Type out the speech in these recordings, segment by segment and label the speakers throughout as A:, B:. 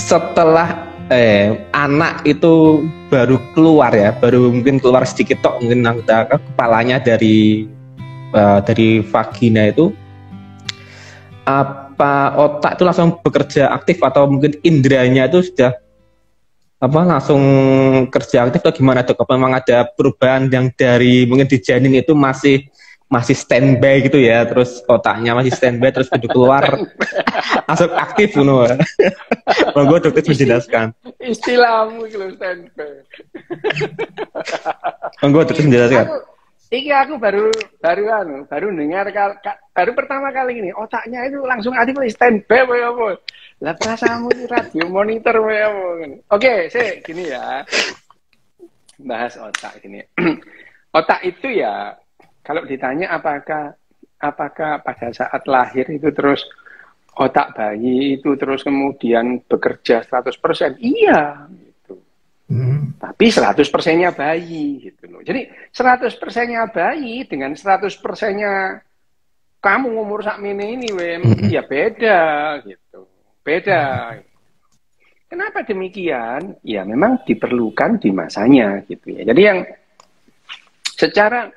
A: setelah anak itu baru keluar ya, baru mungkin keluar sedikit tok, mungkin kepalanya dari vagina itu, apa otak itu langsung bekerja aktif atau mungkin indranya itu sudah langsung kerja aktif atau gimana Dok? Apa memang ada perubahan yang dari mungkin di janin itu masih standby gitu ya, terus otaknya masih standby, terus begitu keluar langsung aktif gitu. Monggo dokter menjelaskan.
B: Istilahmu itu standby.
A: Monggo dokter menjelaskan.
B: Aku baru dengar baru pertama kali ini otaknya itu langsung aktif standby apa. Lah perasaanmu itu radio monitor apa. Oke, gini ya. Bahas otak gini. Otak itu ya kalau ditanya apakah pada saat lahir itu terus otak bayi itu terus kemudian bekerja 100%, iya gitu. Tapi 100%-nya bayi gitu loh. Jadi 100%-nya bayi dengan 100%-nya kamu umur sakmene ini ya beda gitu. Beda. Kenapa demikian? Ya memang diperlukan di masanya gitu ya. Jadi yang secara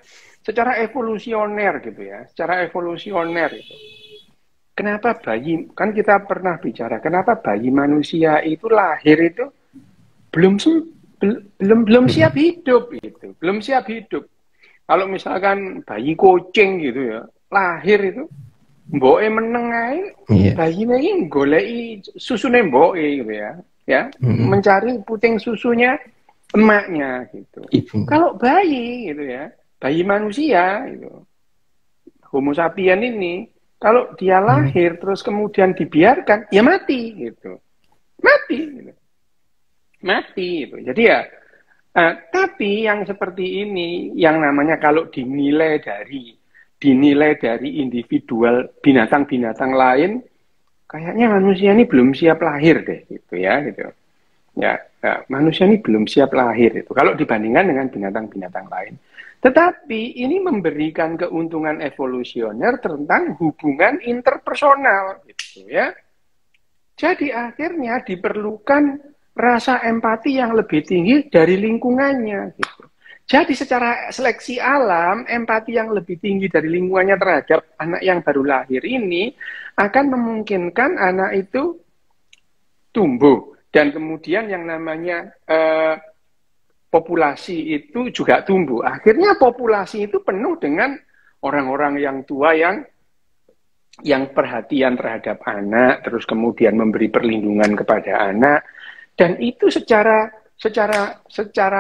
B: evolusioner gitu ya, secara evolusioner itu. Kenapa bayi, kan kita pernah bicara, kenapa bayi manusia itu lahir itu belum siap hidup gitu, belum siap hidup. Kalau misalkan bayi kucing gitu ya, lahir itu mboke meneng ae, bayinya ini goleki susune mboke gitu ya, mencari puting susunya emaknya gitu. Kalau bayi gitu ya, bayi manusia itu Homo sapien ini kalau dia lahir terus kemudian dibiarkan ya mati gitu. Mati gitu. Jadi ya tapi yang seperti ini yang namanya kalau dinilai dari individual binatang-binatang lain kayaknya manusia ini belum siap lahir deh gitu ya gitu. Ya, manusia ini belum siap lahir itu kalau dibandingkan dengan binatang-binatang lain. Tetapi ini memberikan keuntungan evolusioner tentang hubungan interpersonal gitu ya. Jadi akhirnya diperlukan rasa empati yang lebih tinggi dari lingkungannya gitu. Jadi secara seleksi alam, empati yang lebih tinggi dari lingkungannya terhadap anak yang baru lahir ini akan memungkinkan anak itu tumbuh. Dan kemudian yang namanya populasi itu juga tumbuh. Akhirnya populasi itu penuh dengan orang-orang yang tua yang perhatian terhadap anak, terus kemudian memberi perlindungan kepada anak. Dan itu secara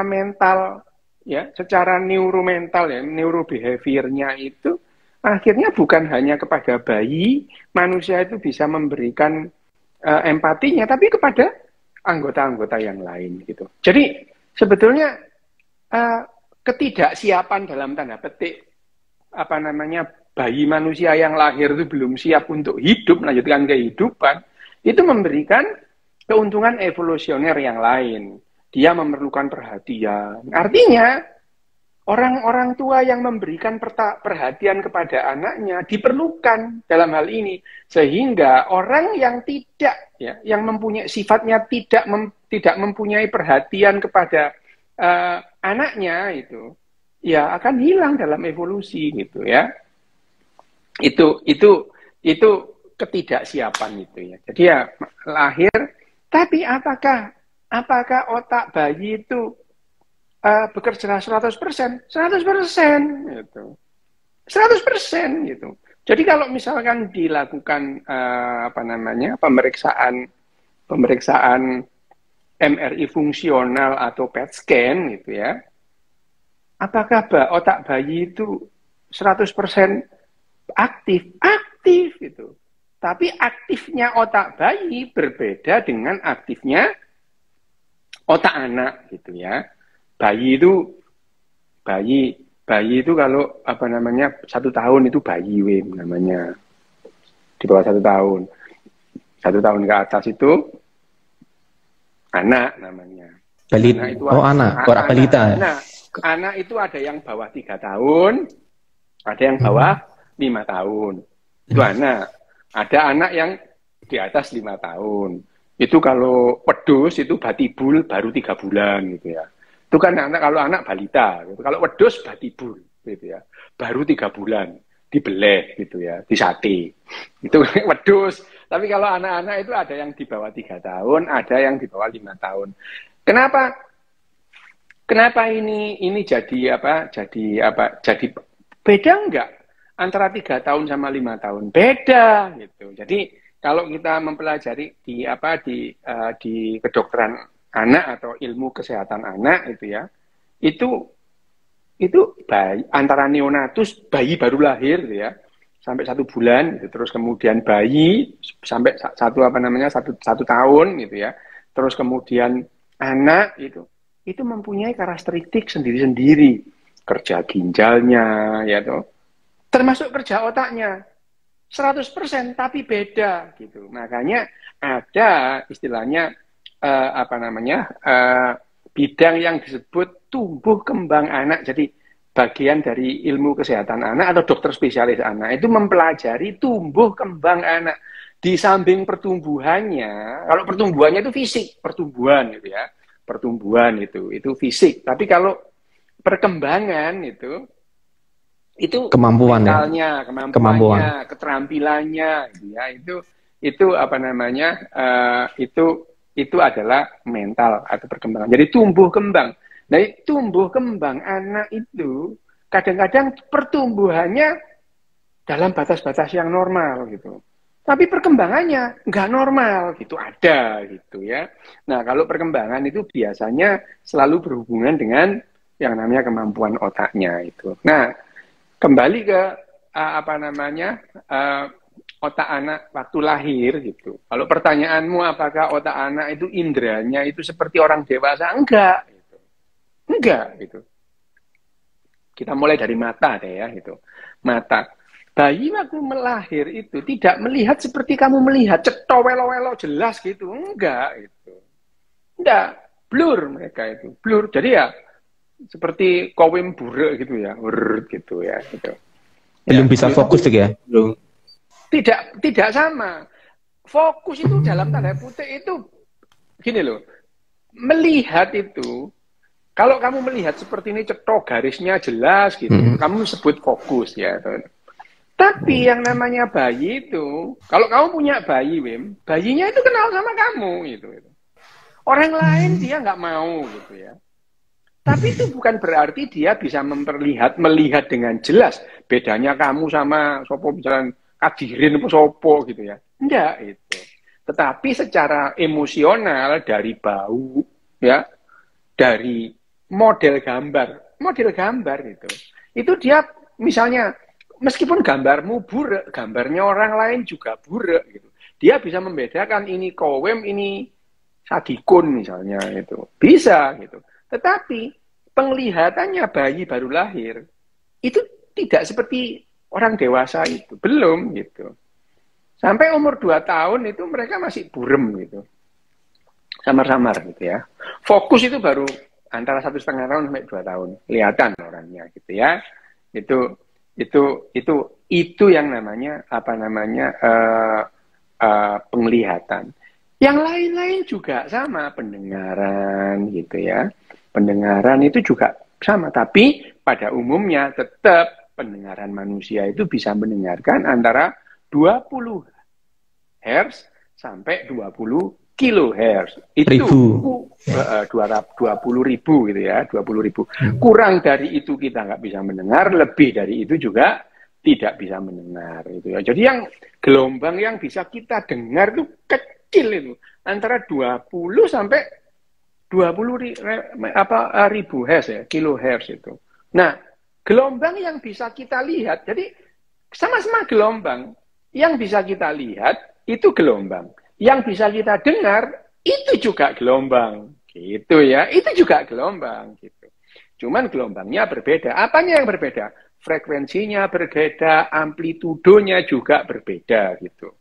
B: mental, ya, secara neuromental, ya, neurobehaviornya itu akhirnya bukan hanya kepada bayi, manusia itu bisa memberikan empatinya, tapi kepada anggota-anggota yang lain gitu. Jadi sebetulnya ketidaksiapan dalam tanda petik bayi manusia yang lahir itu belum siap untuk hidup, melanjutkan kehidupan, itu memberikan keuntungan evolusioner yang lain. Dia memerlukan perhatian. Artinya orang-orang tua yang memberikan perhatian kepada anaknya diperlukan dalam hal ini, sehingga orang yang yang mempunyai sifatnya tidak mempunyai perhatian kepada anaknya itu, ya akan hilang dalam evolusi gitu ya. Itu ketidaksiapan itu ya. Jadi ya lahir, tapi apakah otak bayi itu bekerja 100%? 100% gitu. 100% gitu. Jadi kalau misalkan dilakukan pemeriksaan MRI fungsional atau PET scan gitu ya. Apakah otak bayi itu 100% aktif? Aktif gitu. Tapi aktifnya otak bayi berbeda dengan aktifnya otak anak gitu ya. Bayi itu kalau 1 tahun itu bayi namanya, di bawah 1 tahun. 1 tahun ke atas itu anak namanya.
A: Balita.
B: Anak itu ada yang bawah 3 tahun, ada yang bawah 5 tahun. Itu anak. Ada anak yang di atas 5 tahun. Itu kalau wedhus itu batibul baru 3 bulan gitu ya. Itu kan kalau anak balita, gitu. Kalau wedhus batibul gitu ya, baru 3 bulan dibeleh gitu ya, disate. Itu wedhus. Tapi kalau anak-anak itu ada yang di bawah 3 tahun, ada yang di bawah 5 tahun. Kenapa? Kenapa ini jadi apa? Jadi beda enggak antara 3 tahun sama 5 tahun? Beda gitu. Jadi kalau kita mempelajari di kedokteran anak atau ilmu kesehatan anak itu ya, itu bayi antara neonatus, bayi baru lahir gitu ya, sampai 1 bulan gitu, terus kemudian bayi sampai satu tahun gitu ya, terus kemudian anak itu mempunyai karakteristik sendiri-sendiri, kerja ginjalnya ya toh, termasuk kerja otaknya 100% tapi beda gitu. Makanya ada istilahnya bidang yang disebut tumbuh kembang anak. Jadi bagian dari ilmu kesehatan anak atau dokter spesialis anak itu mempelajari tumbuh kembang anak. Di samping pertumbuhannya, kalau pertumbuhannya itu fisik, pertumbuhan gitu ya. Pertumbuhan itu fisik. Tapi kalau perkembangan itu
A: Kemampuan ya.
B: mentalnya, kemampuannya, keterampilannya, ya itu apa namanya itu adalah mental atau perkembangan. Jadi tumbuh kembang. Nah, tumbuh kembang anak itu kadang-kadang pertumbuhannya dalam batas-batas yang normal gitu. Tapi perkembangannya nggak normal gitu, ada gitu ya. Nah, kalau perkembangan itu biasanya selalu berhubungan dengan yang namanya kemampuan otaknya itu. Nah, kembali ke otak anak waktu lahir gitu. Kalau pertanyaanmu apakah otak anak itu inderanya itu seperti orang dewasa? Enggak gitu. Enggak gitu. Kita mulai dari mata deh ya gitu. Mata. Bayi waktu melahir itu tidak melihat seperti kamu melihat ceto welo-welo jelas gitu. Enggak gitu. Enggak, blur mereka itu. Blur. Jadi ya seperti kowim buruk gitu ya, gitu ya, gitu.
A: Belum bisa fokus tuh ya, belum.
B: Tidak sama. Fokus itu dalam tanda kutip itu gini loh. Melihat itu, kalau kamu melihat seperti ini cetok garisnya jelas gitu, kamu sebut fokus ya. Tapi yang namanya bayi itu, kalau kamu punya bayi, Wim, bayinya itu kenal sama kamu gitu. Orang lain dia nggak mau gitu ya. Tapi itu bukan berarti dia bisa melihat dengan jelas bedanya kamu sama sopo misalnya Kadirin atau sopo gitu ya. Enggak itu. Tetapi secara emosional dari bau ya, dari model gambar itu dia misalnya meskipun gambarmu buruk, gambarnya orang lain juga buruk gitu. Dia bisa membedakan ini kowem, ini sadikun misalnya itu. Bisa gitu. Tetapi penglihatannya bayi baru lahir itu tidak seperti orang dewasa itu. Belum gitu. Sampai umur 2 tahun itu mereka masih burem gitu. Samar-samar gitu ya. Fokus itu baru antara 1,5 tahun sampai 2 tahun. Kelihatan orangnya gitu ya. Itu yang namanya penglihatan. Yang lain-lain juga sama, pendengaran gitu ya. Pendengaran itu juga sama, tapi pada umumnya tetap pendengaran manusia itu bisa mendengarkan antara 20 Hz sampai 20 kilohertz. Itu 20.000 gitu ya, 20.000. Kurang dari itu kita nggak bisa mendengar, lebih dari itu juga tidak bisa mendengar itu ya. Jadi yang gelombang yang bisa kita dengar itu kecil itu, antara 20 sampai 20.000 Hz ya, kilohertz itu. Nah, gelombang yang bisa kita lihat, jadi sama-sama gelombang yang bisa kita lihat itu gelombang, yang bisa kita dengar itu juga gelombang, gitu ya. Itu juga gelombang, gitu. Cuman gelombangnya berbeda. Apanya yang berbeda? Frekuensinya berbeda, amplitudonya juga berbeda, gitu.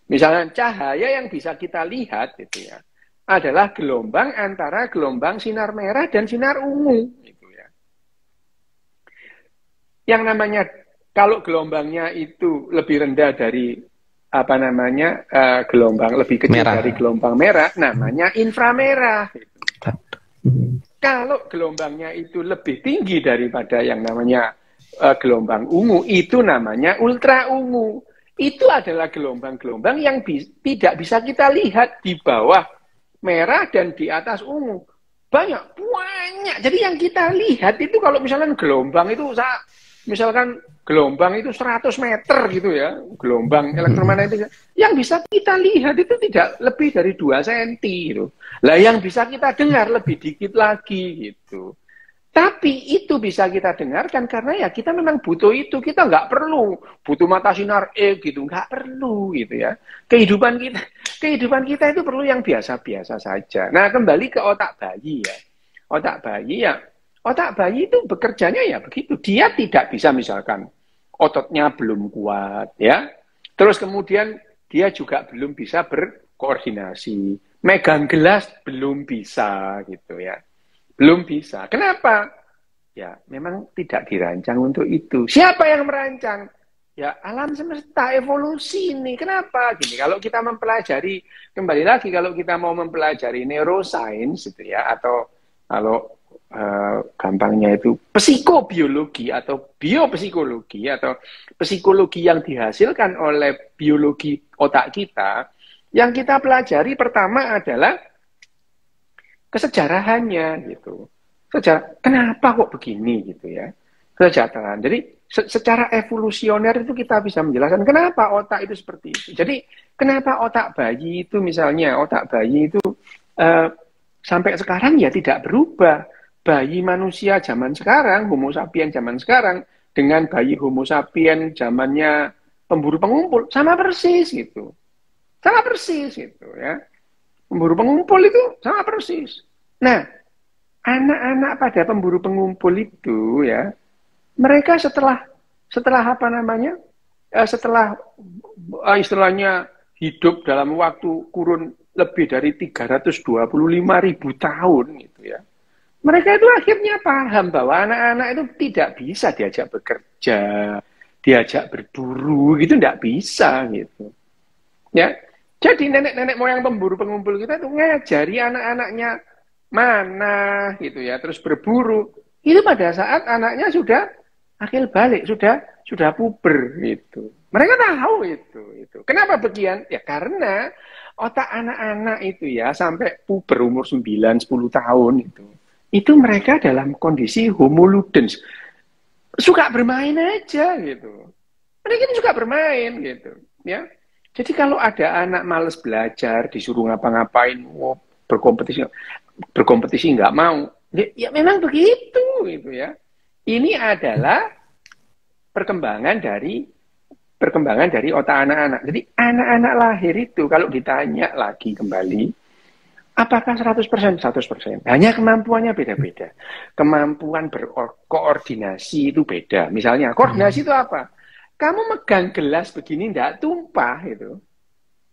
B: Misalnya cahaya yang bisa kita lihat, gitu ya, adalah gelombang antara gelombang sinar merah dan sinar ungu, gitu ya. Yang namanya kalau gelombangnya itu lebih rendah dari apa namanya gelombang lebih kecil
A: Merah.
B: dari gelombang merah, namanya inframerah.
A: Hmm.
B: Kalau gelombangnya itu lebih tinggi daripada yang namanya gelombang ungu, itu namanya ultra ungu. Itu adalah gelombang-gelombang yang tidak bisa kita lihat di bawah merah dan di atas ungu. Banyak. Jadi yang kita lihat itu kalau misalkan gelombang itu, misalkan gelombang itu 100 meter gitu ya, gelombang elektromagnetik, yang bisa kita lihat itu tidak lebih dari 2 cm gitu. Lah yang bisa kita dengar lebih dikit lagi gitu. Tapi itu bisa kita dengarkan karena ya kita memang butuh itu. Kita nggak perlu butuh mata sinar gitu, nggak perlu gitu ya. Kehidupan kita itu perlu yang biasa-biasa saja. Nah, kembali ke otak bayi ya. Otak bayi itu bekerjanya ya begitu. Dia tidak bisa misalkan ototnya belum kuat ya. Terus kemudian dia juga belum bisa berkoordinasi. Megang gelas belum bisa gitu ya. Belum bisa. Kenapa? Ya, memang tidak dirancang untuk itu. Siapa yang merancang? Ya, alam semesta, evolusi ini. Kenapa? Gini, kalau kita mempelajari, kembali lagi, kalau kita mau mempelajari neuroscience, gitu ya, atau kalau gampangnya itu psikobiologi atau biopsikologi atau psikologi yang dihasilkan oleh biologi otak kita, yang kita pelajari pertama adalah kesejarahannya gitu. Kenapa kok begini gitu ya? Kesejahteraan. Jadi secara evolusioner itu kita bisa menjelaskan kenapa otak itu seperti itu. Jadi kenapa otak bayi itu misalnya otak bayi itu sampai sekarang ya tidak berubah. Bayi manusia zaman sekarang, Homo sapiens zaman sekarang dengan bayi Homo sapiens zamannya pemburu pengumpul sama persis gitu. Sama persis gitu ya. Pemburu pengumpul itu sama persis. Nah, anak-anak pada pemburu pengumpul itu ya, mereka setelah apa namanya, setelah istilahnya hidup dalam waktu kurun lebih dari 325.000 tahun gitu ya, mereka itu akhirnya paham bahwa anak-anak itu tidak bisa diajak bekerja, diajak berburu gitu, tidak bisa gitu ya. Jadi nenek-nenek moyang pemburu pengumpul kita itu ngajari anak-anaknya mana gitu ya, terus berburu. Itu pada saat anaknya sudah akil balik, sudah puber gitu. Mereka tahu itu. Kenapa begian? Ya karena otak anak-anak itu ya sampai puber umur 9-10 tahun itu. Itu mereka dalam kondisi homo ludens. Suka bermain aja gitu. Mereka ini suka bermain gitu, ya. Jadi kalau ada anak males belajar, disuruh ngapa-ngapain, berkompetisi nggak mau, ya memang begitu gitu ya. Ini adalah perkembangan dari otak anak-anak. Jadi anak-anak lahir itu kalau ditanya lagi kembali, apakah 100%? 100%. Hanya kemampuannya beda-beda. Kemampuan berkoordinasi itu beda. Misalnya, koordinasi itu apa? Kamu megang gelas begini tidak tumpah itu.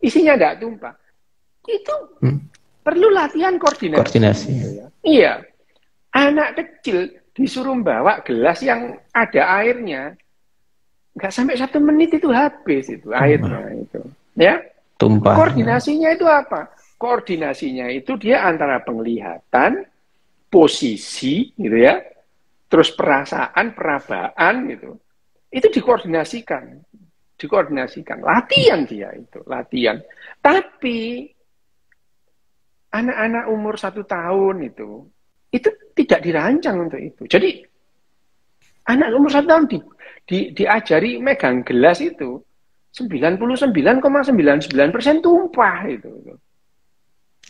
B: Isinya tidak tumpah. Itu perlu latihan koordinasi. Gitu ya. Iya. Anak kecil disuruh bawa gelas yang ada airnya, nggak sampai 1 menit itu habis itu airnya itu. Ya. Tumpah. Koordinasinya itu apa? Koordinasinya itu dia antara penglihatan, posisi, gitu ya, terus perasaan, perabaan, gitu. Itu dikoordinasikan, latihan dia itu, latihan. Tapi anak-anak umur 1 tahun itu tidak dirancang untuk itu. Jadi anak umur 1 tahun diajari megang gelas itu 99,99% tumpah itu.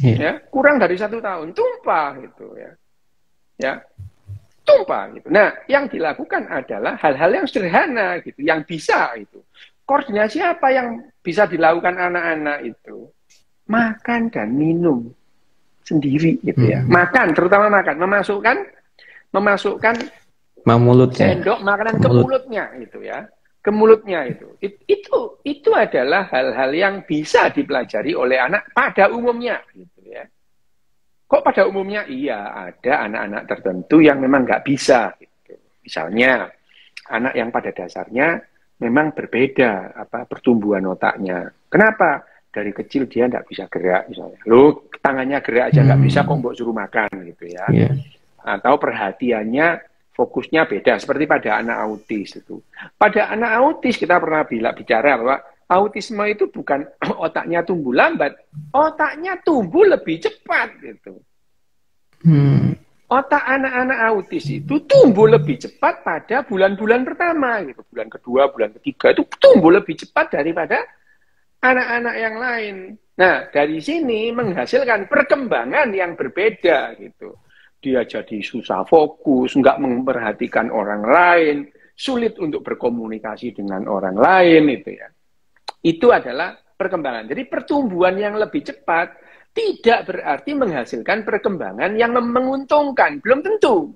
B: Ya, kurang dari 1 tahun tumpah itu ya. Tumpah gitu. Nah, yang dilakukan adalah hal-hal yang sederhana gitu, yang bisa itu. Koordinasi apa yang bisa dilakukan anak-anak itu? Makan dan minum sendiri gitu ya. Makan, terutama makan, memasukkan sendok makanan ke mulutnya gitu ya. Ke mulutnya itu. Itu adalah hal-hal yang bisa dipelajari oleh anak pada umumnya gitu ya. Kok pada umumnya? Iya, ada anak-anak tertentu yang memang nggak bisa. Gitu. Misalnya, anak yang pada dasarnya memang berbeda pertumbuhan otaknya. Kenapa? Dari kecil dia nggak bisa gerak misalnya. Loh, tangannya gerak aja nggak bisa, kok mbok suruh makan gitu ya.
A: Yeah.
B: Atau perhatiannya, fokusnya beda. Seperti pada anak autis itu. Pada anak autis kita pernah bicara bahwa autisme itu bukan otaknya tumbuh lambat, otaknya tumbuh lebih cepat gitu. Otak anak-anak autis itu tumbuh lebih cepat pada bulan-bulan pertama gitu. Bulan kedua, bulan ketiga itu tumbuh lebih cepat daripada anak-anak yang lain. Nah, dari sini menghasilkan perkembangan yang berbeda gitu. Dia jadi susah fokus, nggak memperhatikan orang lain, sulit untuk berkomunikasi dengan orang lain itu ya. Itu adalah perkembangan. Jadi pertumbuhan yang lebih cepat tidak berarti menghasilkan perkembangan yang menguntungkan. Belum tentu.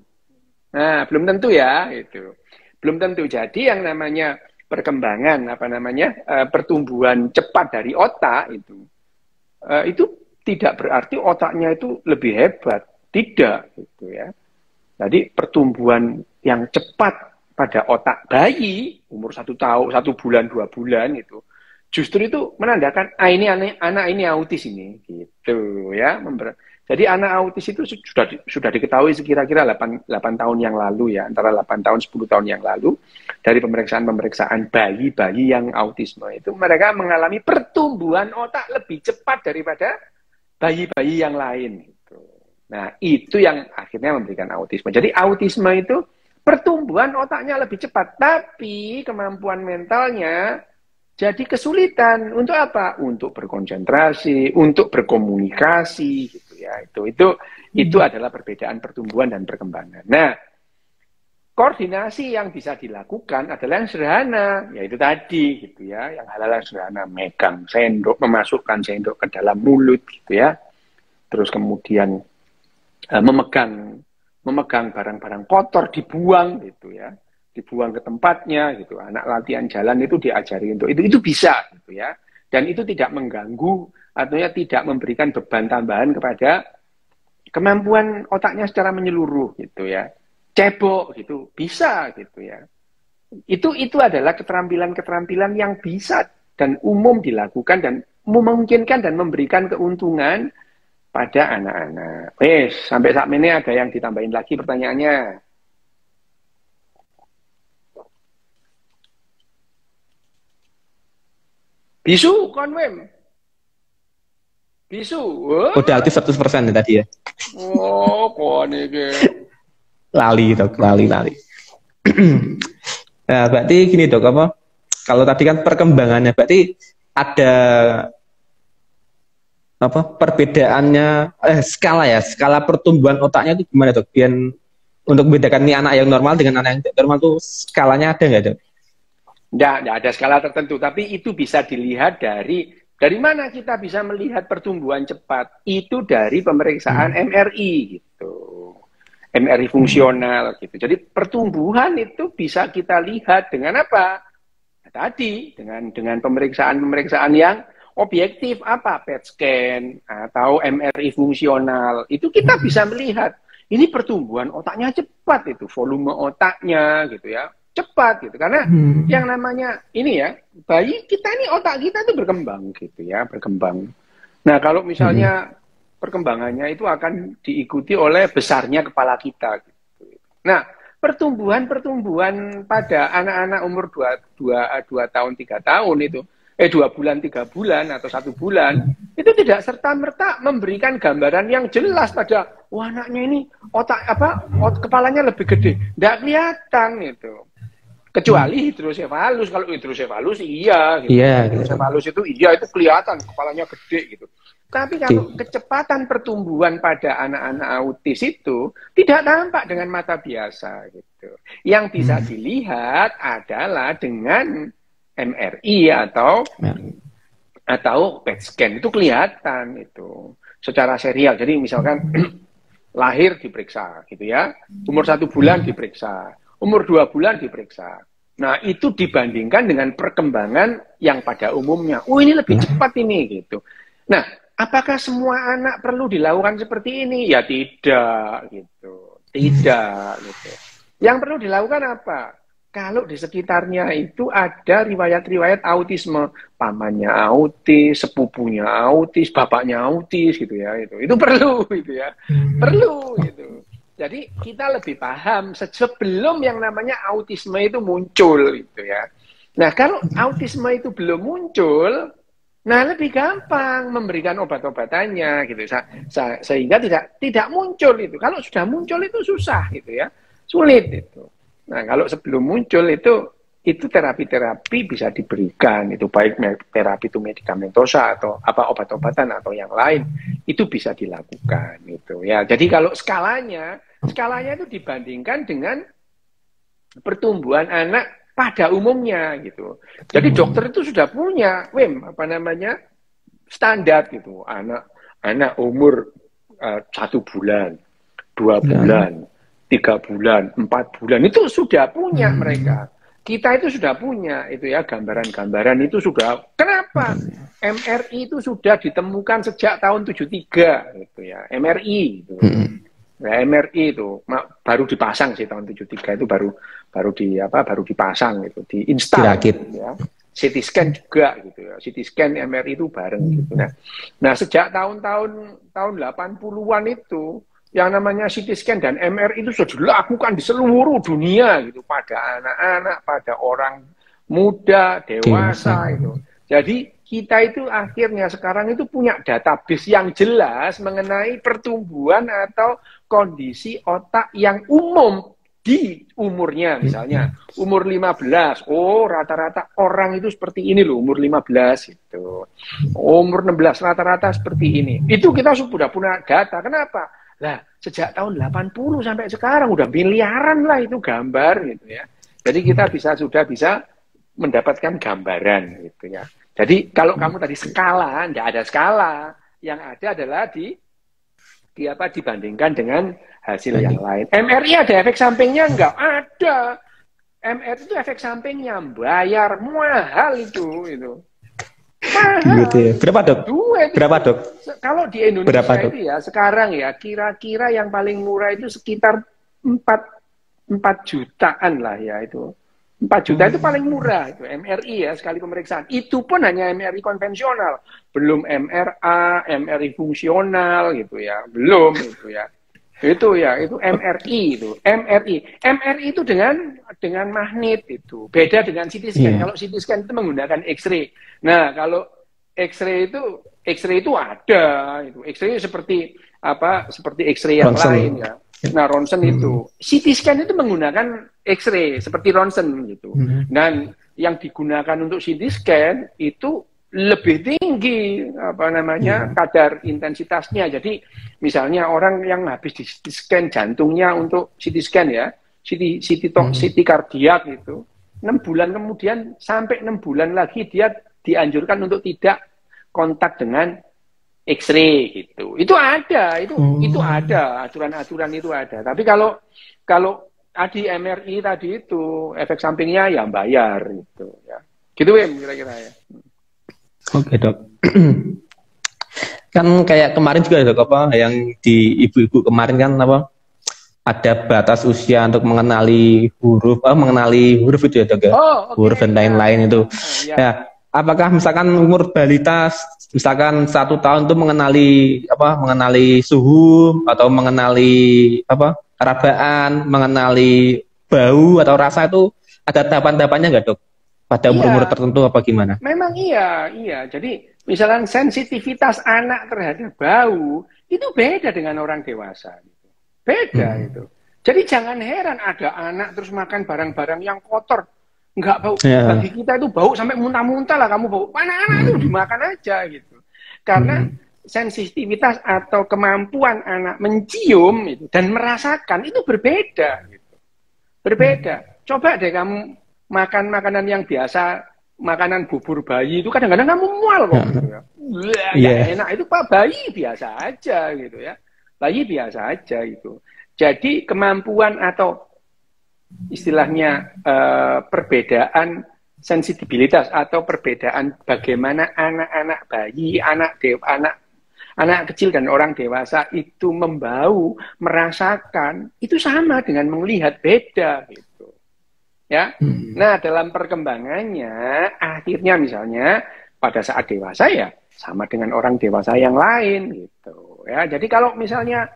B: Nah, belum tentu ya itu. Belum tentu. Jadi yang namanya perkembangan pertumbuhan cepat dari otak itu tidak berarti otaknya itu lebih hebat, tidak gitu ya. Jadi pertumbuhan yang cepat pada otak bayi umur 1 tahun, 1 bulan, 2 bulan itu justru itu menandakan ini anak ini autis ini gitu ya. Jadi anak autis itu sudah diketahui sekira-kira 8 tahun yang lalu ya, antara 8 tahun 10 tahun yang lalu dari pemeriksaan bayi-bayi yang autisme itu mereka mengalami pertumbuhan otak lebih cepat daripada bayi-bayi yang lain gitu. Nah, itu yang akhirnya memberikan autisme. Jadi autisme itu pertumbuhan otaknya lebih cepat, tapi kemampuan mentalnya jadi kesulitan. Untuk apa? Untuk berkonsentrasi, untuk berkomunikasi gitu ya. Itu adalah perbedaan pertumbuhan dan perkembangan. Nah, koordinasi yang bisa dilakukan adalah yang sederhana, yaitu tadi gitu ya, yang hal-hal yang sederhana, megang sendok, memasukkan sendok ke dalam mulut gitu ya. Terus kemudian memegang barang-barang kotor dibuang gitu ya. Dibuang ke tempatnya gitu. Anak latihan jalan itu diajari untuk itu bisa gitu ya. Dan itu tidak mengganggu atau tidak memberikan beban tambahan kepada kemampuan otaknya secara menyeluruh gitu ya. Cebok gitu bisa gitu ya. Itu adalah keterampilan-keterampilan yang bisa dan umum dilakukan dan memungkinkan dan memberikan keuntungan pada anak-anak. Sampai saat ini ada yang ditambahin lagi pertanyaannya. Bisu, konwem. Bisu.
A: Udah aktif 100% ya tadi ya.
B: Oh, kok ini.
A: Lali, dok. Lali. Nah, berarti gini dok, kalau tadi kan perkembangannya, berarti ada perbedaannya, skala pertumbuhan otaknya itu gimana dok? Biar untuk membedakan nih anak yang normal dengan anak yang tidak normal tuh skalanya ada nggak dok?
B: Nggak ada skala tertentu, tapi itu bisa dilihat dari mana kita bisa melihat pertumbuhan cepat. Itu dari pemeriksaan MRI gitu. MRI fungsional gitu. Jadi pertumbuhan itu bisa kita lihat dengan apa? Nah, tadi dengan pemeriksaan yang objektif, PET scan atau MRI fungsional. Itu kita bisa melihat ini pertumbuhan otaknya cepat itu, volume otaknya gitu ya. Cepat gitu, karena yang namanya ini ya, bayi kita ini, otak kita itu berkembang gitu ya, berkembang. Nah, kalau misalnya perkembangannya itu akan diikuti oleh besarnya kepala kita gitu. Nah, pertumbuhan pada anak-anak umur 2 tahun 3 tahun itu 2 bulan 3 bulan atau 1 bulan itu tidak serta-merta memberikan gambaran yang jelas pada anaknya ini kepalanya lebih gede, tidak kelihatan itu. Kecuali hidrosefalus. Kalau hidrosefalus iya gitu. Hidrosefalus itu itu kelihatan kepalanya gede gitu. Tapi kalau kecepatan pertumbuhan pada anak-anak autis itu tidak tampak dengan mata biasa gitu. Yang bisa dilihat adalah dengan MRI atau PET scan, itu kelihatan itu secara serial. Jadi misalkan lahir diperiksa gitu ya, umur 1 bulan diperiksa, umur 2 bulan diperiksa. Nah, itu dibandingkan dengan perkembangan yang pada umumnya. Ini lebih cepat ini gitu. Nah, apakah semua anak perlu dilakukan seperti ini? Ya tidak gitu. Tidak gitu. Yang perlu dilakukan apa? kalau di sekitarnya itu ada riwayat-riwayat autisme, pamannya autis, sepupunya autis, bapaknya autis gitu ya, itu perlu gitu ya, perlu gitu. Jadi kita lebih paham sebelum yang namanya autisme itu muncul gitu ya. Nah kalau autisme itu belum muncul, nah lebih gampang memberikan obat-obatannya gitu, sehingga tidak muncul itu. Kalau sudah muncul itu susah gitu ya, sulit itu. Nah, kalau sebelum muncul itu terapi-terapi bisa diberikan, itu baik terapi itu medikamentosa atau apa obat-obatan atau yang lain itu bisa dilakukan gitu ya. Jadi kalau skalanya itu dibandingkan dengan pertumbuhan anak pada umumnya gitu. Jadi dokter itu sudah punya standar gitu. Anak umur 1 bulan, 2 bulan, 3 bulan, 4 bulan itu sudah punya mereka. Kita itu sudah punya itu ya, gambaran-gambaran itu sudah. Kenapa? MRI itu sudah ditemukan sejak tahun 73 gitu ya. MRI itu. Nah, MRI itu baru dipasang sih tahun 73 itu baru dipasang gitu, diinstal gitu ya. CT scan juga gitu ya. CT scan MRI itu bareng gitu. Nah, sejak tahun 80-an itu yang namanya CT scan dan MRI itu sudah dilakukan di seluruh dunia gitu, pada anak-anak, pada orang muda, dewasa itu. Jadi kita itu akhirnya sekarang itu punya database yang jelas mengenai pertumbuhan atau kondisi otak yang umum di umurnya, misalnya umur 15, rata-rata orang itu seperti ini loh, umur 15 itu. Umur 16 rata-rata seperti ini. Itu kita sudah punya data. Kenapa? Lah, sejak tahun 80 sampai sekarang udah miliaran lah itu gambar gitu ya. Jadi kita sudah bisa mendapatkan gambaran gitu ya. Jadi kalau kamu tadi skala, tidak ada skala. Yang ada adalah dibandingkan dengan hasil yang lain. MRI ada efek sampingnya enggak? Ada. MRI itu efek sampingnya bayar mahal itu. Mahal.
A: Gitu ya. Berapa dok? Berapa dok?
B: Kalau di Indonesia itu ya sekarang ya kira-kira yang paling murah itu sekitar 4 jutaan lah ya itu. 4 juta itu paling murah itu MRI ya, sekali pemeriksaan. Itu pun hanya MRI konvensional, belum MRA, MRI fungsional gitu ya, belum itu ya. Itu MRI itu. MRI itu dengan magnet itu. Beda dengan CT scan. Yeah. Kalau CT scan itu menggunakan X-ray. Nah, kalau X-ray itu ada itu. X-ray seperti X-ray yang lain ya. Nah, ronsen itu. CT scan itu menggunakan X-ray seperti ronsen gitu. Dan yang digunakan untuk CT scan itu lebih tinggi kadar intensitasnya. Jadi misalnya orang yang habis di CT scan jantungnya untuk CT scan ya, CT kardiak itu 6 bulan kemudian sampai 6 bulan lagi dia dianjurkan untuk tidak kontak dengan X-ray gitu. Itu ada, itu ada, aturan-aturan itu ada. Tapi kalau tadi MRI tadi itu efek sampingnya ya bayar gitu ya. Gitu kira-kira ya.
A: Oke, Dok. Kan kayak kemarin juga Dok, yang di ibu-ibu kemarin kan ada batas usia untuk mengenali huruf itu ya Dok ya. Huruf dan lain-lain itu. Ya, apakah misalkan umur balita misalkan 1 tahun itu mengenali suhu atau mengenali kerabaan, mengenali bau atau rasa itu ada tahapan-tahapannya nggak Dok? Pada umur-umur tertentu apa gimana?
B: Memang iya. Jadi misalkan sensitivitas anak terhadap bau itu beda dengan orang dewasa. Beda itu. Jadi jangan heran ada anak terus makan barang-barang yang kotor. Nggak bau. Bagi kita itu bau sampai muntah-muntah lah kamu bau. Anak-anak itu dimakan aja gitu. Karena sensitivitas atau kemampuan anak mencium itu dan merasakan itu berbeda gitu. Berbeda. Coba deh kamu makan makanan yang biasa, makanan bubur bayi itu kadang-kadang kamu mual kok gitu ya. Enak itu Pak, bayi biasa aja gitu ya. Bayi biasa aja gitu. Jadi kemampuan atau istilahnya perbedaan sensitibilitas atau perbedaan bagaimana anak-anak bayi, anak kecil dan orang dewasa itu membau, merasakan, itu sama dengan melihat, beda gitu. Ya. Nah, dalam perkembangannya akhirnya misalnya pada saat dewasa ya sama dengan orang dewasa yang lain gitu ya. Jadi kalau misalnya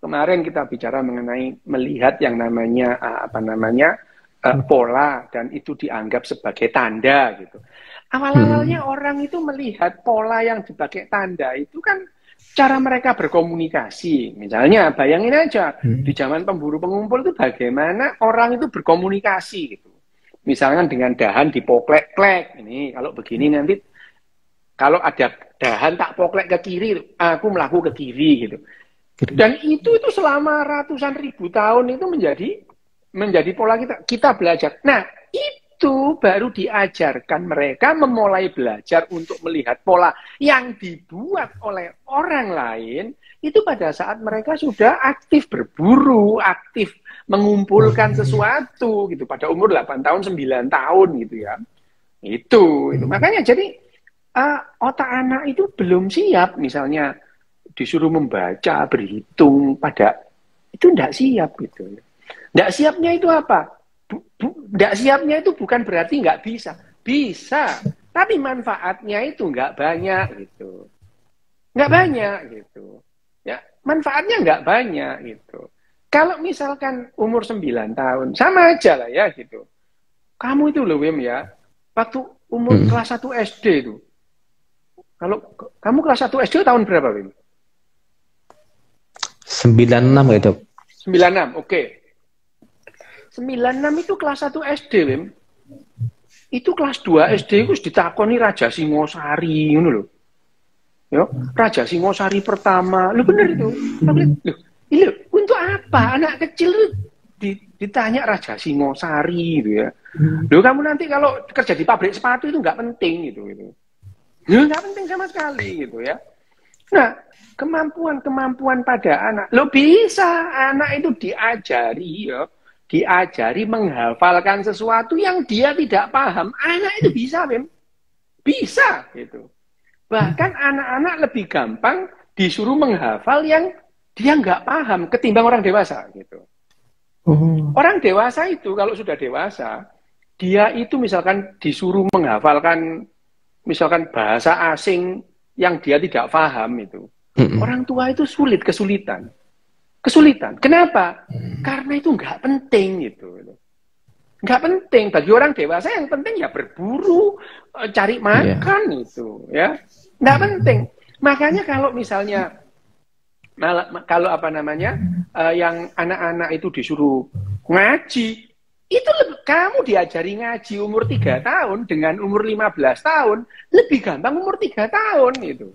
B: kemarin kita bicara mengenai melihat yang namanya pola dan itu dianggap sebagai tanda gitu. Awal-awalnya orang itu melihat pola yang sebagai tanda itu kan cara mereka berkomunikasi. Misalnya bayangin aja di zaman pemburu pengumpul itu bagaimana orang itu berkomunikasi gitu. Misalnya dengan dahan dipoklek-klek. Ini kalau begini nanti kalau ada dahan tak poklek ke kiri, aku melaku ke kiri gitu. Dan itu selama ratusan ribu tahun itu menjadi pola kita belajar. Nah, itu baru diajarkan mereka memulai belajar untuk melihat pola yang dibuat oleh orang lain itu pada saat mereka sudah aktif berburu, aktif mengumpulkan sesuatu gitu pada umur 8 tahun, 9 tahun gitu ya. Itu. Makanya jadi otak anak itu belum siap misalnya disuruh membaca, berhitung itu tidak siap gitu. Tidak siapnya itu apa? Tidak siapnya itu bukan berarti nggak bisa. Bisa, tapi manfaatnya itu nggak banyak gitu. Nggak banyak gitu. Ya, manfaatnya nggak banyak gitu. Kalau misalkan umur 9 tahun, sama aja lah ya gitu. Kamu itu loh Wim ya, waktu umur kelas 1 SD itu. Kalau kamu kelas 1 SD tahun berapa Wim?
A: 96 gitu.
B: 96, oke. 96 itu kelas 1 SD, Wim. Itu kelas 2 SD itu ditakoni Raja Singosari, ngono lho. Yo, Raja Singosari pertama. Lu bener itu. Loh, untuk apa anak kecil ditanya Raja Singosari gitu ya. Loh, kamu nanti kalau kerja di pabrik sepatu itu nggak penting gitu. Nggak penting sama sekali gitu ya. Nah, kemampuan pada anak. Lo bisa anak itu diajari menghafalkan sesuatu yang dia tidak paham. Anak itu bisa, Mem. Bisa gitu. Bahkan anak-anak lebih gampang disuruh menghafal yang dia nggak paham ketimbang orang dewasa gitu. Orang dewasa itu kalau sudah dewasa, dia itu misalkan disuruh menghafalkan misalkan bahasa asing yang dia tidak paham itu. Orang tua itu kesulitan. Kenapa? Karena itu nggak penting gitu. Nggak penting bagi orang dewasa, yang penting ya berburu, cari makan itu, ya. Nggak penting. Makanya kalau misalnya yang anak-anak itu disuruh ngaji, itu kamu diajari ngaji umur 3 tahun dengan umur 15 tahun lebih gampang umur 3 tahun itu.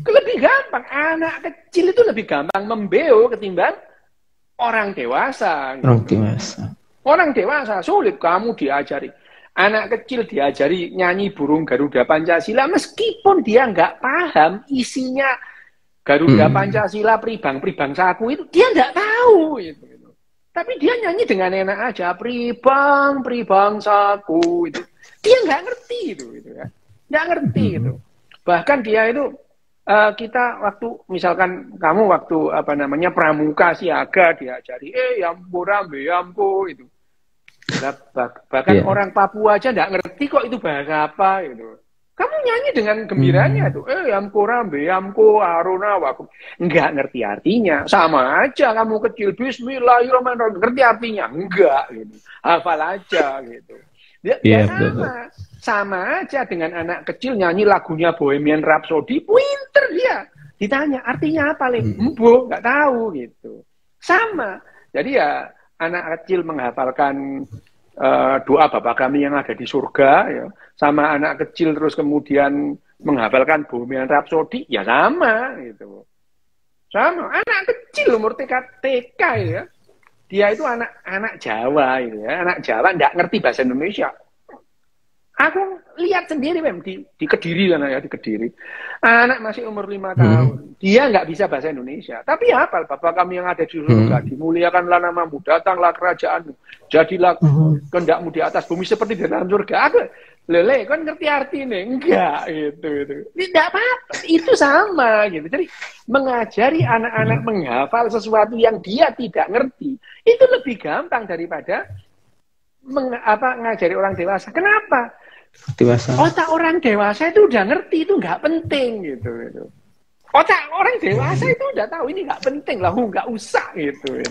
B: Lebih gampang, anak kecil itu lebih gampang membeo ketimbang orang dewasa. Orang dewasa sulit kamu diajari. Anak kecil diajari nyanyi burung Garuda Pancasila meskipun dia nggak paham isinya Garuda Pancasila pribang saku itu, dia nggak tahu itu. Tapi dia nyanyi dengan enak aja, pribang saku itu. Dia nggak ngerti itu ya. Nggak ngerti itu. Bahkan dia itu kita waktu misalkan kamu waktu pramuka siaga diajari yampo rambe yampo itu. Bahkan orang Papua aja nggak ngerti kok itu bahasa apa gitu. Kamu nyanyi dengan gembiranya tuh, yamko rambe yamko aruna wakum. Nggak ngerti artinya. Sama aja kamu kecil bismillahirrahmanirrahim, ngerti artinya? Enggak gitu. Hafal aja gitu. Ya sama aja dengan anak kecil nyanyi lagunya Bohemian Rhapsody, pinter dia. Ditanya artinya apa, Embo, nggak tahu gitu. Sama. Jadi ya anak kecil menghafalkan doa Bapa Kami yang ada di surga, ya, sama anak kecil terus kemudian menghafalkan Bohemian Rhapsody, ya sama gitu. Sama. Anak kecil umur TK ya. Dia itu anak Jawa gitu ya, anak Jawa nggak ngerti bahasa Indonesia. Aku lihat sendiri di Kediri sana ya, di Kediri. Anak masih umur 5 tahun. Dia nggak bisa bahasa Indonesia. Tapi hafal, Bapak kami yang ada di surga, dimuliakanlah namamu, datanglah kerajaanmu, jadilah kehendakmu di atas bumi seperti di dalam surga. Aku, lele, kan ngerti artinya? Enggak, gitu. Tidak apa-apa, itu sama, gitu. Jadi, mengajari anak-anak menghafal sesuatu yang dia tidak ngerti, itu lebih gampang daripada ngajari orang dewasa. Kenapa?
A: Dewasa.
B: Otak orang dewasa itu udah ngerti, itu nggak penting gitu. Otak orang dewasa itu udah tahu ini nggak penting lah, nggak usah gitu.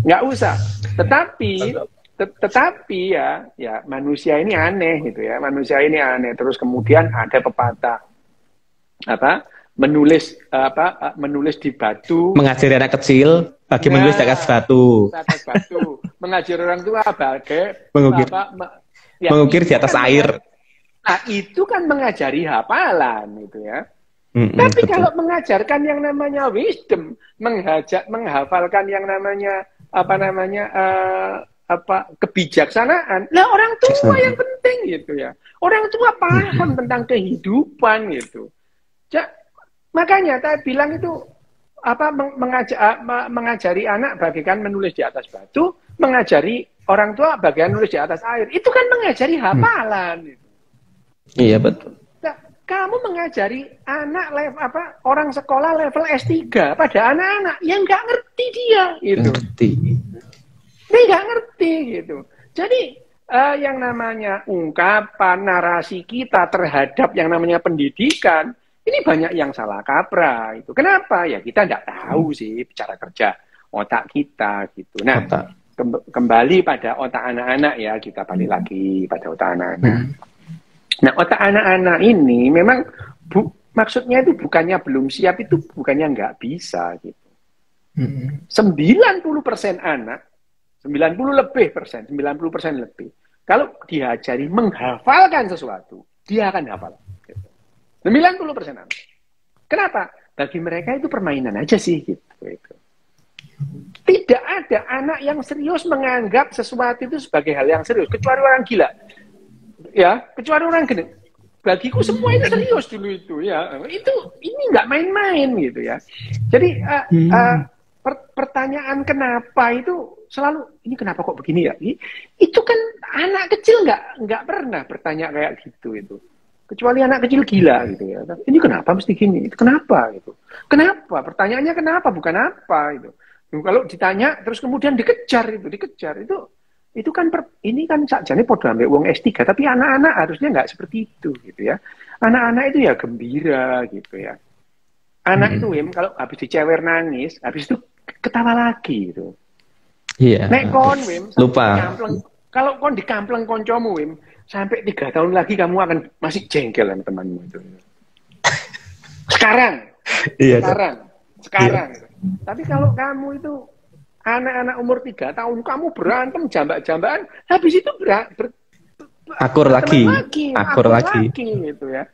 B: Nggak usah. Tetapi ya manusia ini aneh gitu ya. Manusia ini aneh. Terus kemudian ada pepatah menulis di batu.
A: Mengajari anak kecil bagi menulis di atas batu.
B: Mengajari orang tua bagai
A: mengukir di atas air.
B: Nah, itu kan mengajari hafalan gitu ya. Tapi betul. Kalau mengajarkan yang namanya wisdom, menghafalkan yang namanya kebijaksanaan, lah orang tua yang penting gitu ya. Orang tua paham tentang kehidupan gitu. Makanya saya bilang itu mengajari anak bagaikan menulis di atas batu, mengajari orang tua bagian nulis di atas air. Itu kan mengajari hafalan.
A: Iya, betul.
B: Nah, kamu mengajari anak orang sekolah level S3 pada anak-anak yang nggak ngerti dia. Gitu. Dia nggak ngerti gitu. Jadi yang namanya ungkapan, narasi kita terhadap yang namanya pendidikan, ini banyak yang salah kaprah. Itu. Kenapa? Ya kita nggak tahu sih cara kerja otak kita gitu. Nah, kembali pada otak anak-anak ya, kita balik lagi pada otak anak-anak. Nah, otak anak-anak ini memang maksudnya itu bukannya belum siap, itu bukannya nggak bisa gitu. 90% anak, 90% lebih, kalau diajari menghafalkan sesuatu, dia akan hafal. Gitu. 90% anak. Kenapa? Bagi mereka itu permainan aja sih gitu. Tidak ada anak yang serius menganggap sesuatu itu sebagai hal yang serius, kecuali orang gila. Ya, kecuali orang gila. Bagiku semua itu serius dulu itu ya. Ini nggak main-main gitu ya. Jadi pertanyaan kenapa itu selalu ini kenapa kok begini ya? Itu kan anak kecil nggak pernah bertanya kayak gitu itu. Kecuali anak kecil gila gitu ya. Ini kenapa mesti gini? Itu kenapa gitu? Kenapa? Pertanyaannya kenapa bukan apa itu. Kalau ditanya terus kemudian dikejar itu kan ini kan sakjane padha ambek wong S3, tapi anak-anak harusnya nggak seperti itu gitu ya. Anak-anak itu ya gembira gitu ya. Anak itu kalau habis dicewer nangis, habis itu ketawa lagi gitu.
A: Iya.
B: Nek kon
A: lupa.
B: Kalau kon dikampleng koncomu sampai 3 tahun lagi kamu akan masih jengkel sama temanmu itu. Sekarang. Iya. Tapi kalau kamu itu anak-anak umur 3 tahun, kamu berantem jambak-jambakan, habis itu
A: akur lagi
B: gitu ya.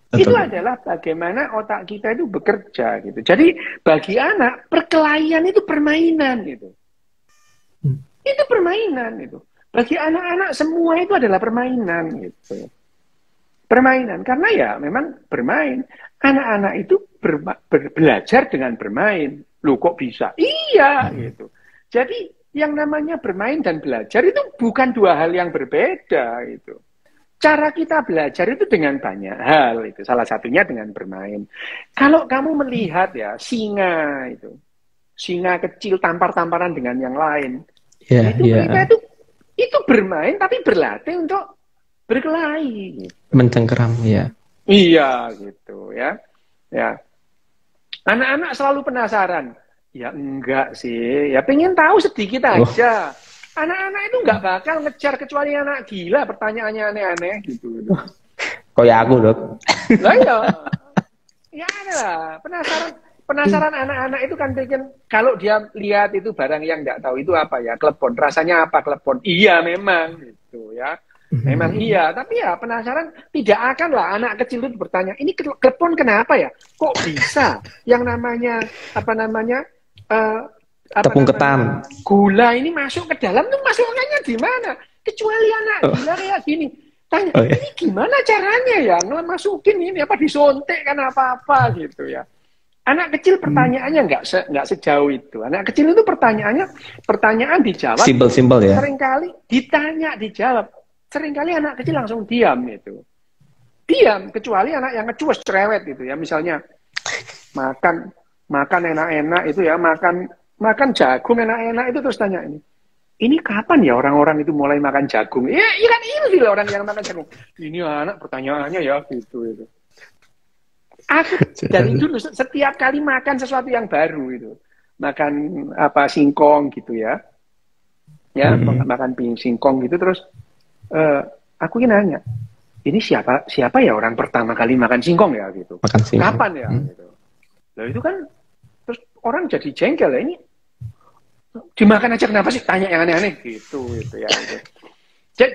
B: Betul. Itu adalah bagaimana otak kita itu bekerja gitu. Jadi bagi anak perkelahian itu permainan gitu. Itu permainan itu. Bagi anak-anak semua itu adalah permainan gitu. Permainan karena ya memang bermain. Anak-anak itu belajar dengan bermain. Loh kok bisa? Iya gitu. Jadi yang namanya bermain dan belajar itu bukan 2 hal yang berbeda itu. Cara kita belajar itu dengan banyak hal itu. Salah satunya dengan bermain. Kalau kamu melihat ya singa kecil tampar-tamparan dengan yang lain. Mereka itu bermain tapi berlatih untuk berkelahi. Gitu.
A: Mencengkeram ya.
B: Iya gitu ya. Ya. Anak-anak selalu penasaran. Ya enggak sih. Ya pengen tahu sedikit aja. Anak-anak itu enggak bakal ngejar kecuali anak gila. Pertanyaannya aneh-aneh gitu.
A: Kayak aku dok.
B: Lah ya. Ya ada lah. Penasaran anak-anak itu kan pengen. Kalau dia lihat itu barang yang enggak tahu itu apa ya. Klepon. Rasanya apa klepon? Iya memang gitu ya. Memang iya, tapi ya penasaran tidak akan lah anak kecil itu bertanya, ini klepon kenapa ya? Kok bisa yang namanya
A: tepung ketan,
B: gula ini masuk ke dalam tuh masuknya di mana? Kecuali anak gila kayak gini. Tanya, ini gimana caranya ya ngemasukin ini apa disontek kan apa-apa gitu ya. Anak kecil pertanyaannya nggak sejauh itu. Anak kecil itu pertanyaan dijawab.
A: Simpel-simpel ya.
B: Seringkali ditanya dijawab. Seringkali anak kecil langsung diam itu. Diam, kecuali anak yang ngecues cerewet gitu ya. Misalnya makan enak-enak itu ya, makan jagung enak-enak itu terus tanya ini kapan ya orang-orang itu mulai makan jagung? Ya, kan ini orang yang makan jagung. Ini anak pertanyaannya ya gitu itu. Aku dari dulu setiap kali makan sesuatu yang baru itu, makan apa singkong gitu ya, makan singkong gitu terus aku nanya, ini siapa ya orang pertama kali makan singkong ya gitu,
A: makan singkong.
B: Kapan ya gitu. Lalu itu kan terus orang jadi jengkel ya, ini dimakan aja kenapa sih tanya yang aneh-aneh gitu ya. Gitu.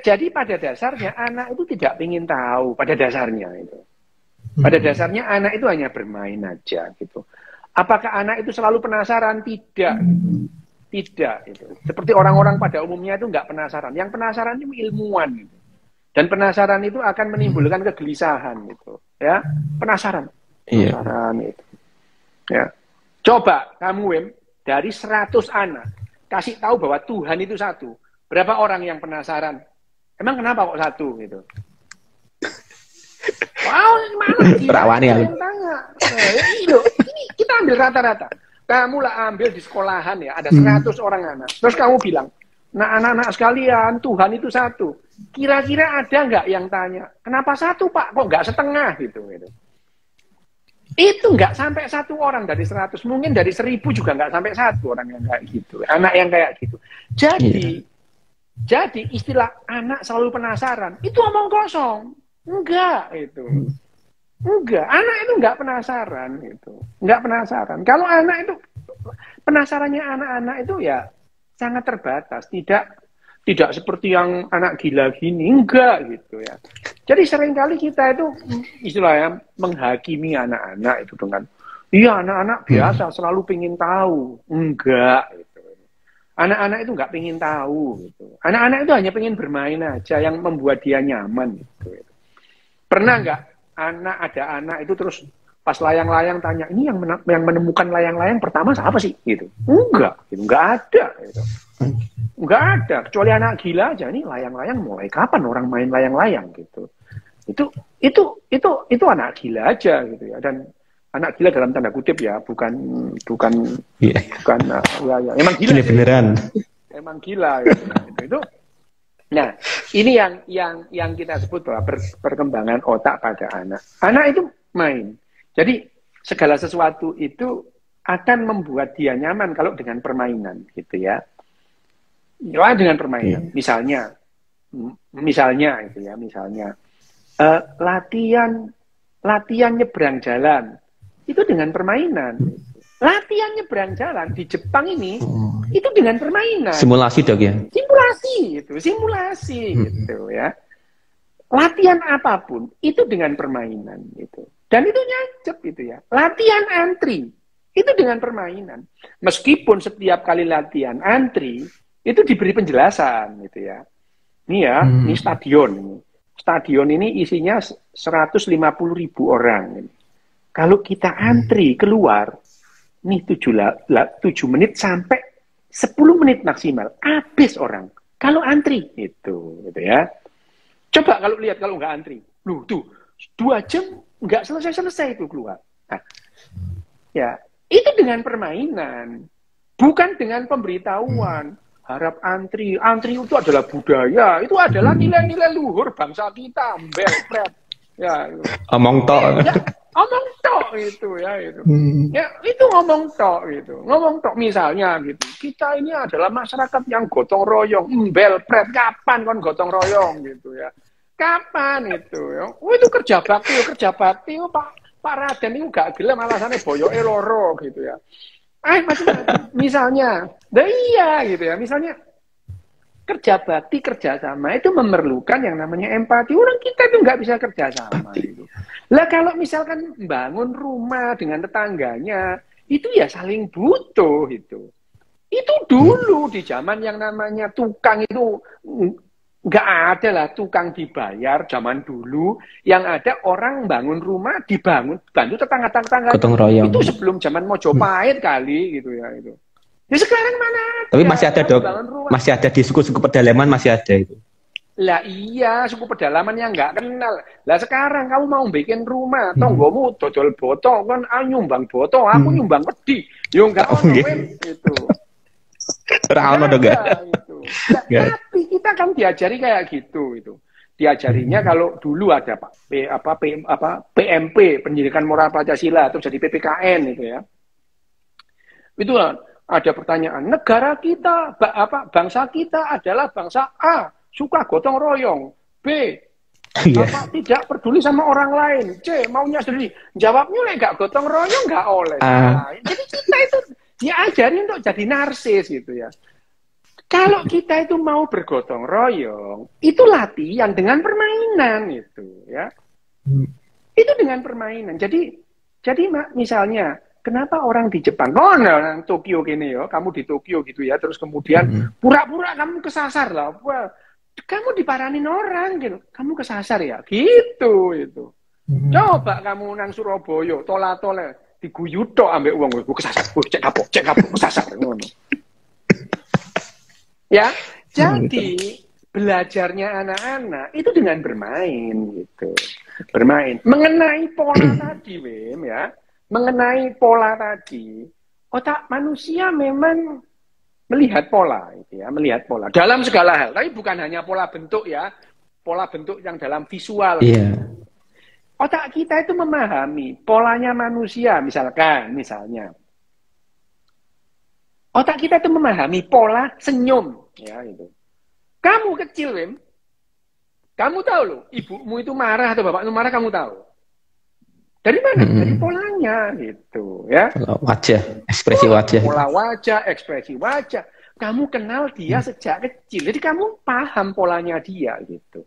B: Jadi pada dasarnya anak itu tidak ingin tahu pada dasarnya itu. Pada dasarnya anak itu hanya bermain aja gitu. Apakah anak itu selalu penasaran? Tidak. Tidak. Gitu. Seperti orang-orang pada umumnya itu nggak penasaran. Yang penasaran itu ilmuwan. Gitu. Dan penasaran itu akan menimbulkan kegelisahan. Gitu. Ya, penasaran. Penasaran itu. Ya. Coba kamu Wim, dari 100 anak kasih tahu bahwa Tuhan itu satu. Berapa orang yang penasaran? Emang kenapa kok satu gitu? Wow, mana
A: Perawani ya.
B: Tanya. Ini kita ambil rata-rata. Kamu lah ambil di sekolahan ya, ada 100 orang anak. Terus kamu bilang, nah anak-anak sekalian, Tuhan itu satu. Kira-kira ada nggak yang tanya, kenapa satu Pak? Kok nggak setengah gitu. Itu nggak sampai satu orang dari 100. Mungkin dari 1000 juga nggak sampai satu orang yang kayak gitu. Anak yang kayak gitu. Jadi istilah anak selalu penasaran, itu omong kosong. Enggak itu. Enggak, anak itu enggak penasaran gitu. Enggak penasaran. Kalau anak itu penasarannya anak-anak itu ya sangat terbatas, tidak seperti yang anak gila gini, enggak gitu ya. Jadi seringkali kita itu istilahnya menghakimi anak-anak itu dengan iya anak-anak biasa selalu pengen tahu. Enggak gitu. Anak-anak itu enggak pengen tahu gitu. Anak-anak itu hanya pengen bermain aja yang membuat dia nyaman gitu. Pernah nggak ada anak itu terus pas layang-layang tanya ini yang menemukan layang-layang pertama siapa sih gitu? Enggak ada gitu. Enggak ada, kecuali anak gila aja nih layang-layang mulai kapan orang main layang-layang gitu. Itu anak gila aja gitu ya, dan anak gila dalam tanda kutip ya, bukan ya emang gila
A: beneran.
B: Emang gila gitu. Itu nah, ini yang kita sebut bahwa perkembangan otak pada anak. Anak itu main. Jadi segala sesuatu itu akan membuat dia nyaman kalau dengan permainan gitu ya. Ya dengan permainan. Misalnya itu ya, latihan nyebrang jalan itu dengan permainan. Latihan nyebrang jalan di Jepang ini itu dengan permainan.
A: Simulasi dok ya? Simulasi
B: gitu ya. Latihan apapun itu dengan permainan gitu. Dan itu nyajep gitu ya. Latihan antri itu dengan permainan. Meskipun setiap kali latihan antri itu diberi penjelasan gitu ya. Ini ya, ini stadion ini. Stadion ini isinya 150.000 orang. Kalau kita antri keluar nih 7 menit sampai 10 menit maksimal, habis orang. Kalau antri, gitu ya. Coba kalau lihat kalau nggak antri. Loh, tuh, 2 jam nggak selesai-selesai itu keluar. Nah, ya, itu dengan permainan. Bukan dengan pemberitahuan. Harap antri itu adalah budaya. Itu adalah nilai-nilai luhur bangsa kita. Belpret. Ya,
A: omong tok.
B: Ngomong tok itu ya itu. Ya itu ngomong tok gitu. Ngomong tok misalnya gitu. Kita ini adalah masyarakat yang gotong royong. Belpret kapan kon gotong royong gitu ya. Kapan itu ya. Oh itu kerja bakti Pak Raden itu gak gelem alasannya boyoke loro gitu ya. Misalnya, iya gitu ya. Misalnya kerja bakti, kerjasama itu memerlukan yang namanya empati. Orang kita itu nggak bisa kerjasama. Gitu. Lah kalau misalkan bangun rumah dengan tetangganya, itu ya saling butuh itu. Itu dulu di zaman yang namanya tukang itu nggak ada lah tukang dibayar zaman dulu, yang ada orang bangun rumah bantu tetangga-tetangga.
A: Gotong royong.
B: Itu sebelum zaman Mojopahit kali gitu ya itu. Ya sekarang mana ada?
A: Tapi masih ada dok, masih ada di suku-suku pedalaman masih ada itu.
B: Lah iya, suku pedalaman yang nggak kenal. Lah sekarang kamu mau bikin rumah, tonggomu dodol boto kan, nyumbang boto, aku nyumbang pedi. Yo nggak ono itu.
A: Rano dong
B: ya, tapi kita kan diajari kayak gitu itu. Diajarinya kalau dulu ada PMP, Pendidikan Moral Pancasila, atau jadi PPKN itu ya. Itu ada pertanyaan, negara kita, bangsa kita adalah bangsa A, suka gotong royong, B, tidak peduli sama orang lain, C, maunya sendiri. Jawabnya nggak gotong royong nggak oleh. Nah, jadi kita itu diajari untuk jadi narsis gitu ya. Kalau kita itu mau bergotong royong, itu latihan dengan permainan itu ya. Itu dengan permainan. Jadi misalnya kenapa orang di Jepang, orang Tokyo gini ya, kamu di Tokyo gitu ya, terus kemudian pura-pura kamu kesasar lah, wah, kamu diparanin orang gitu, kamu kesasar ya, gitu itu. Coba kamu nang Surabaya, tola-tola diguyut tok ambek uang gue kesasar, cek kapok kesasar ngono. Ya, jadi belajarnya anak-anak itu dengan bermain gitu. Bermain mengenai pola tadi, Wim ya. Mengenai pola tadi, otak manusia memang melihat pola gitu ya, melihat pola dalam segala hal, tapi bukan hanya pola bentuk ya. Pola bentuk yang dalam visual.
A: Iya.
B: Otak kita itu memahami polanya manusia, misalnya. Otak kita itu memahami pola senyum, ya itu. Kamu kecil, Wim. Kamu tahu loh, ibumu itu marah atau bapakmu marah, kamu tahu. Dari mana? Dari polanya, gitu, ya.
A: Pola wajah, ekspresi wajah.
B: Pola wajah, ekspresi wajah. Kamu kenal dia sejak kecil, jadi kamu paham polanya dia, gitu.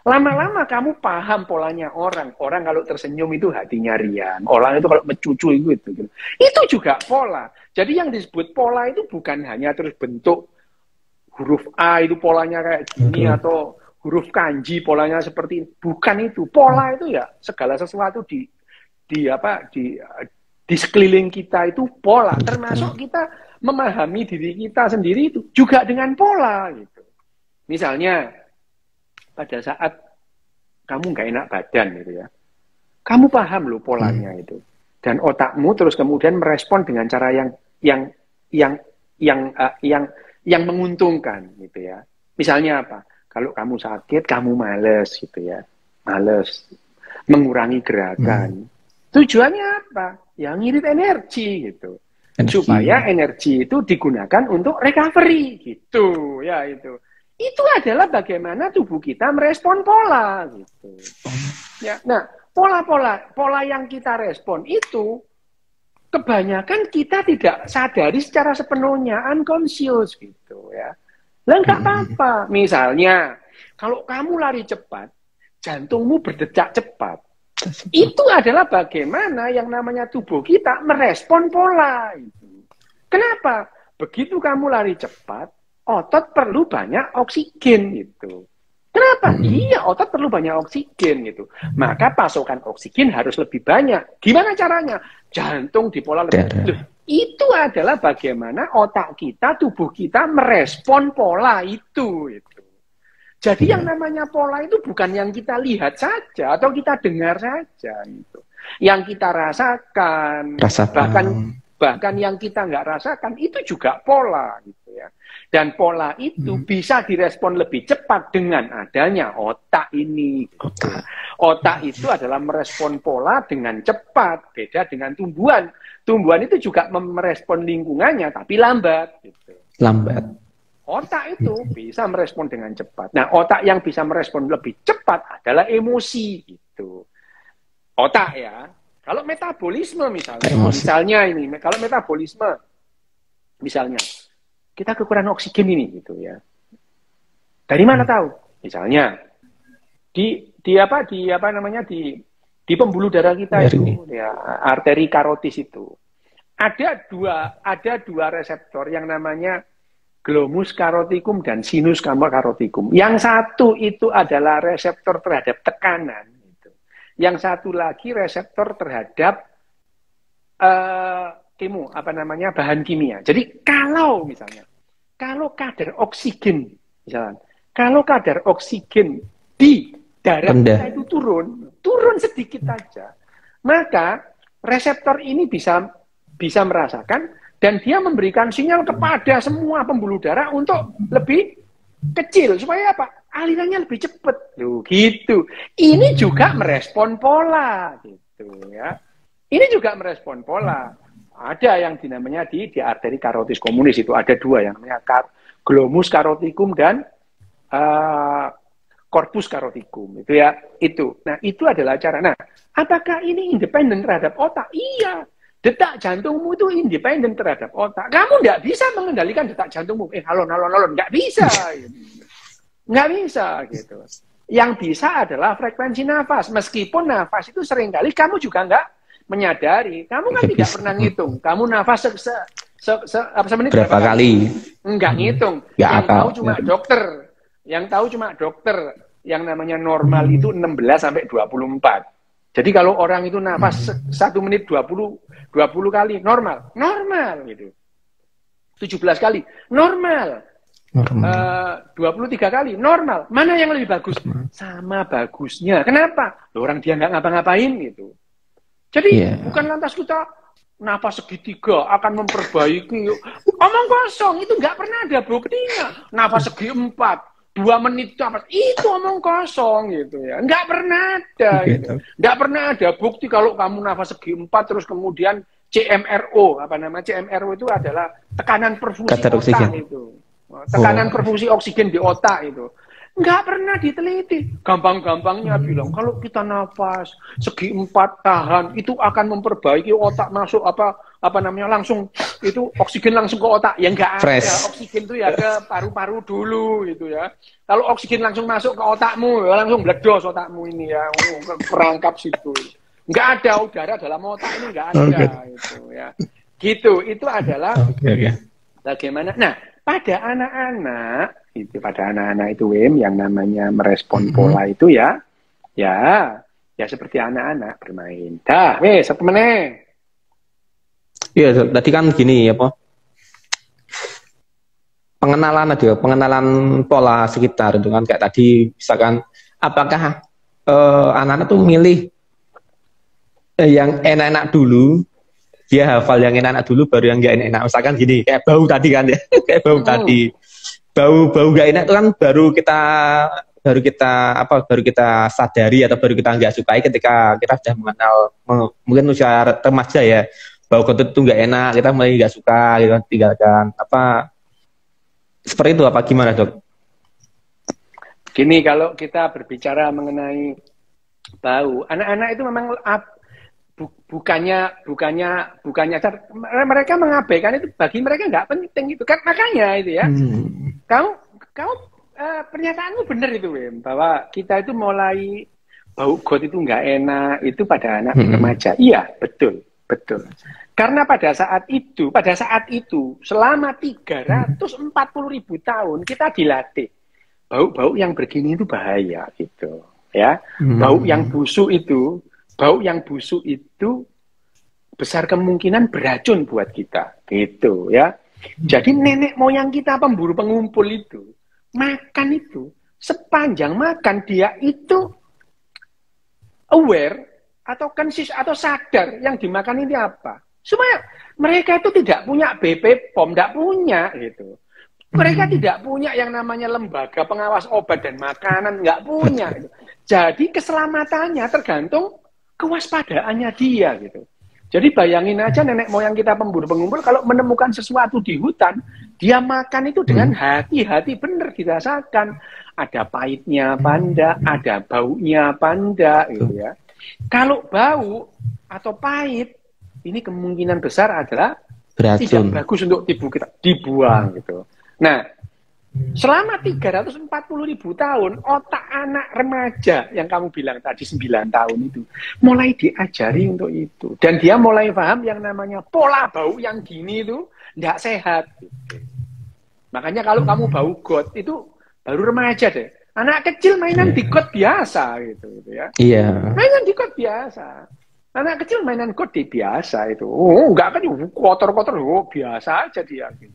B: Lama-lama kamu paham polanya orang. Orang kalau tersenyum itu hatinya riang. Orang itu kalau mencucu gitu. Itu juga pola. Jadi yang disebut pola itu bukan hanya terus bentuk huruf A itu polanya kayak gini, atau huruf kanji polanya seperti ini. Bukan itu. Pola itu ya segala sesuatu di sekeliling kita itu pola. Termasuk kita memahami diri kita sendiri itu juga dengan pola gitu. Misalnya pada saat kamu nggak enak badan gitu ya, kamu paham loh polanya itu, dan otakmu terus kemudian merespon dengan cara yang menguntungkan gitu ya. Misalnya apa? Kalau kamu sakit, kamu males gitu ya, males, mengurangi gerakan. Tujuannya apa? Ya ngirit energi gitu, supaya energi itu digunakan untuk recovery gitu ya itu. Itu adalah bagaimana tubuh kita merespon pola gitu. Ya, nah, pola yang kita respon itu kebanyakan kita tidak sadari secara sepenuhnya, unconscious gitu ya. Lah nggak apa-apa. Misalnya, kalau kamu lari cepat, jantungmu berdetak cepat. Itu adalah bagaimana yang namanya tubuh kita merespon pola itu. Kenapa? Begitu kamu lari cepat, otot perlu banyak oksigen gitu. Kenapa? Iya, otot perlu banyak oksigen gitu. Maka pasokan oksigen harus lebih banyak. Gimana caranya? Jantung di pola lebih. Loh, itu adalah bagaimana otak kita, tubuh kita merespon pola itu. Jadi yang namanya pola itu bukan yang kita lihat saja atau kita dengar saja gitu. Yang kita rasakan. Bahkan yang kita nggak rasakan itu juga pola gitu ya. Dan pola itu bisa direspon lebih cepat dengan adanya otak ini. Otak itu adalah merespon pola dengan cepat, beda dengan tumbuhan. Tumbuhan itu juga merespon lingkungannya, tapi lambat. Gitu.
A: Lambat.
B: Otak itu bisa merespon dengan cepat. Nah, otak yang bisa merespon lebih cepat adalah emosi. Gitu. Otak ya. Kalau metabolisme misalnya ini, kalau metabolisme misalnya kita kekurangan oksigen ini gitu ya. Dari mana tahu? Misalnya di pembuluh darah kita itu ya, arteri karotis itu. Ada dua reseptor yang namanya glomus karotikum dan sinus karotikum. Yang satu itu adalah reseptor terhadap tekanan. Yang satu lagi reseptor terhadap bahan kimia. Jadi kalau misalnya, kalau kadar oksigen, misalnya, kalau kadar oksigen di darah kita itu turun sedikit saja, maka reseptor ini bisa merasakan dan dia memberikan sinyal kepada semua pembuluh darah untuk lebih kecil supaya apa? Alirannya lebih cepat. Loh, gitu. Ini juga merespon pola gitu ya. Ini juga merespon pola. Ada yang dinamanya di arteri karotis komunis itu ada dua yang namanya glomus karotikum dan corpus karotikum itu ya. Itu. Nah, itu adalah cara. Nah, apakah ini independen terhadap otak? Iya. Detak jantungmu itu independen terhadap otak. Kamu nggak bisa mengendalikan detak jantungmu. Alon, nggak bisa. Nggak bisa gitu. Yang bisa adalah frekuensi nafas. Meskipun nafas itu seringkali kamu juga nggak menyadari. Kamu kan tidak pernah ngitung. Kamu nafas semenit
A: berapa kali?
B: Nggak ngitung. Yang tahu cuma dokter. Yang tahu cuma dokter. Yang namanya normal itu 16 sampai 24. Jadi kalau orang itu nafas 1 menit 20 kali normal gitu. 17 kali normal. 23 kali normal. Mana yang lebih bagus? Sama bagusnya. Kenapa? Orang dia nggak ngapa-ngapain gitu. Jadi bukan lantas kita nafas segitiga akan memperbaiki. Omong kosong itu nggak pernah ada buktinya. Nafas segi 4, 2 menit itu omong kosong gitu ya. Nggak pernah ada gitu. Nggak pernah ada bukti kalau kamu nafas segi 4 terus kemudian CMRO, CMRO itu adalah tekanan perfusi otak itu. Tekanan perfusi oksigen di otak itu. Nggak pernah diteliti. Gampang-gampangnya bilang, kalau kita nafas segi 4 tahan, itu akan memperbaiki otak masuk langsung, itu oksigen langsung ke otak. Ya nggak ada. Oksigen itu ya ke paru-paru dulu gitu ya. Kalau oksigen langsung masuk ke otakmu, ya langsung meledos otakmu ini ya. Perangkap situ. Nggak ada udara dalam otak ini, nggak ada. Gitu ya. Gitu, itu adalah bagaimana. Nah, pada anak-anak itu Wim yang namanya merespon pola itu ya seperti anak-anak bermain. Dah, satu menit.
A: Iya, tadi kan gini ya, pengenalan pola sekitar itu kan kayak tadi misalkan apakah anak-anak tuh milih yang enak-enak dulu. Dia hafal yang enak-enak dulu baru yang gak enak-enak. Misalkan gini, kayak bau tadi kan ya. Kayak bau tadi. Bau gak enak itu kan baru kita sadari atau baru kita nggak sukai ketika kita sudah mengenal mungkin usia remaja ya. Bau kentut itu nggak enak, kita mulai nggak suka, kita tinggalkan. Seperti itu apa gimana, Dok?
B: Gini, kalau kita berbicara mengenai bau, anak-anak itu memang bukannya mereka mengabaikan itu, bagi mereka nggak penting itu kan, makanya itu ya. Kamu pernyataanmu benar itu Wim, bahwa kita itu mulai bau got itu nggak enak itu pada anak remaja. Iya, betul. Karena pada saat itu selama 340.000 tahun kita dilatih bau yang begini itu bahaya gitu ya. Bau yang busuk itu besar kemungkinan beracun buat kita, gitu ya. Jadi nenek moyang kita pemburu pengumpul itu, makan itu, sepanjang makan dia itu aware atau conscious atau sadar yang dimakan ini apa. Supaya mereka itu tidak punya BPOM, tidak punya gitu. Mereka tidak punya yang namanya lembaga pengawas obat dan makanan, nggak punya. Gitu. Jadi keselamatannya tergantung kewaspadaannya dia gitu. Jadi bayangin aja nenek moyang kita pemburu pengumpul kalau menemukan sesuatu di hutan, dia makan itu dengan hati-hati benar dirasakan. Ada pahitnya apa enggak, ada baunya apa enggak gitu ya. Kalau bau atau pahit, ini kemungkinan besar adalah beracun. Tidak bagus untuk tubuh kita, dibuang gitu. Nah, selama 340.000 tahun, otak anak remaja yang kamu bilang tadi 9 tahun itu mulai diajari untuk itu. Dan dia mulai paham yang namanya pola bau yang gini itu tidak sehat. Makanya kalau kamu bau got itu baru remaja deh. Anak kecil mainan di got biasa gitu ya.
A: Iya.
B: Mainan di got biasa. Anak kecil mainan got di biasa itu. Oh, enggak kan kotor-kotor, oh biasa aja dia gitu.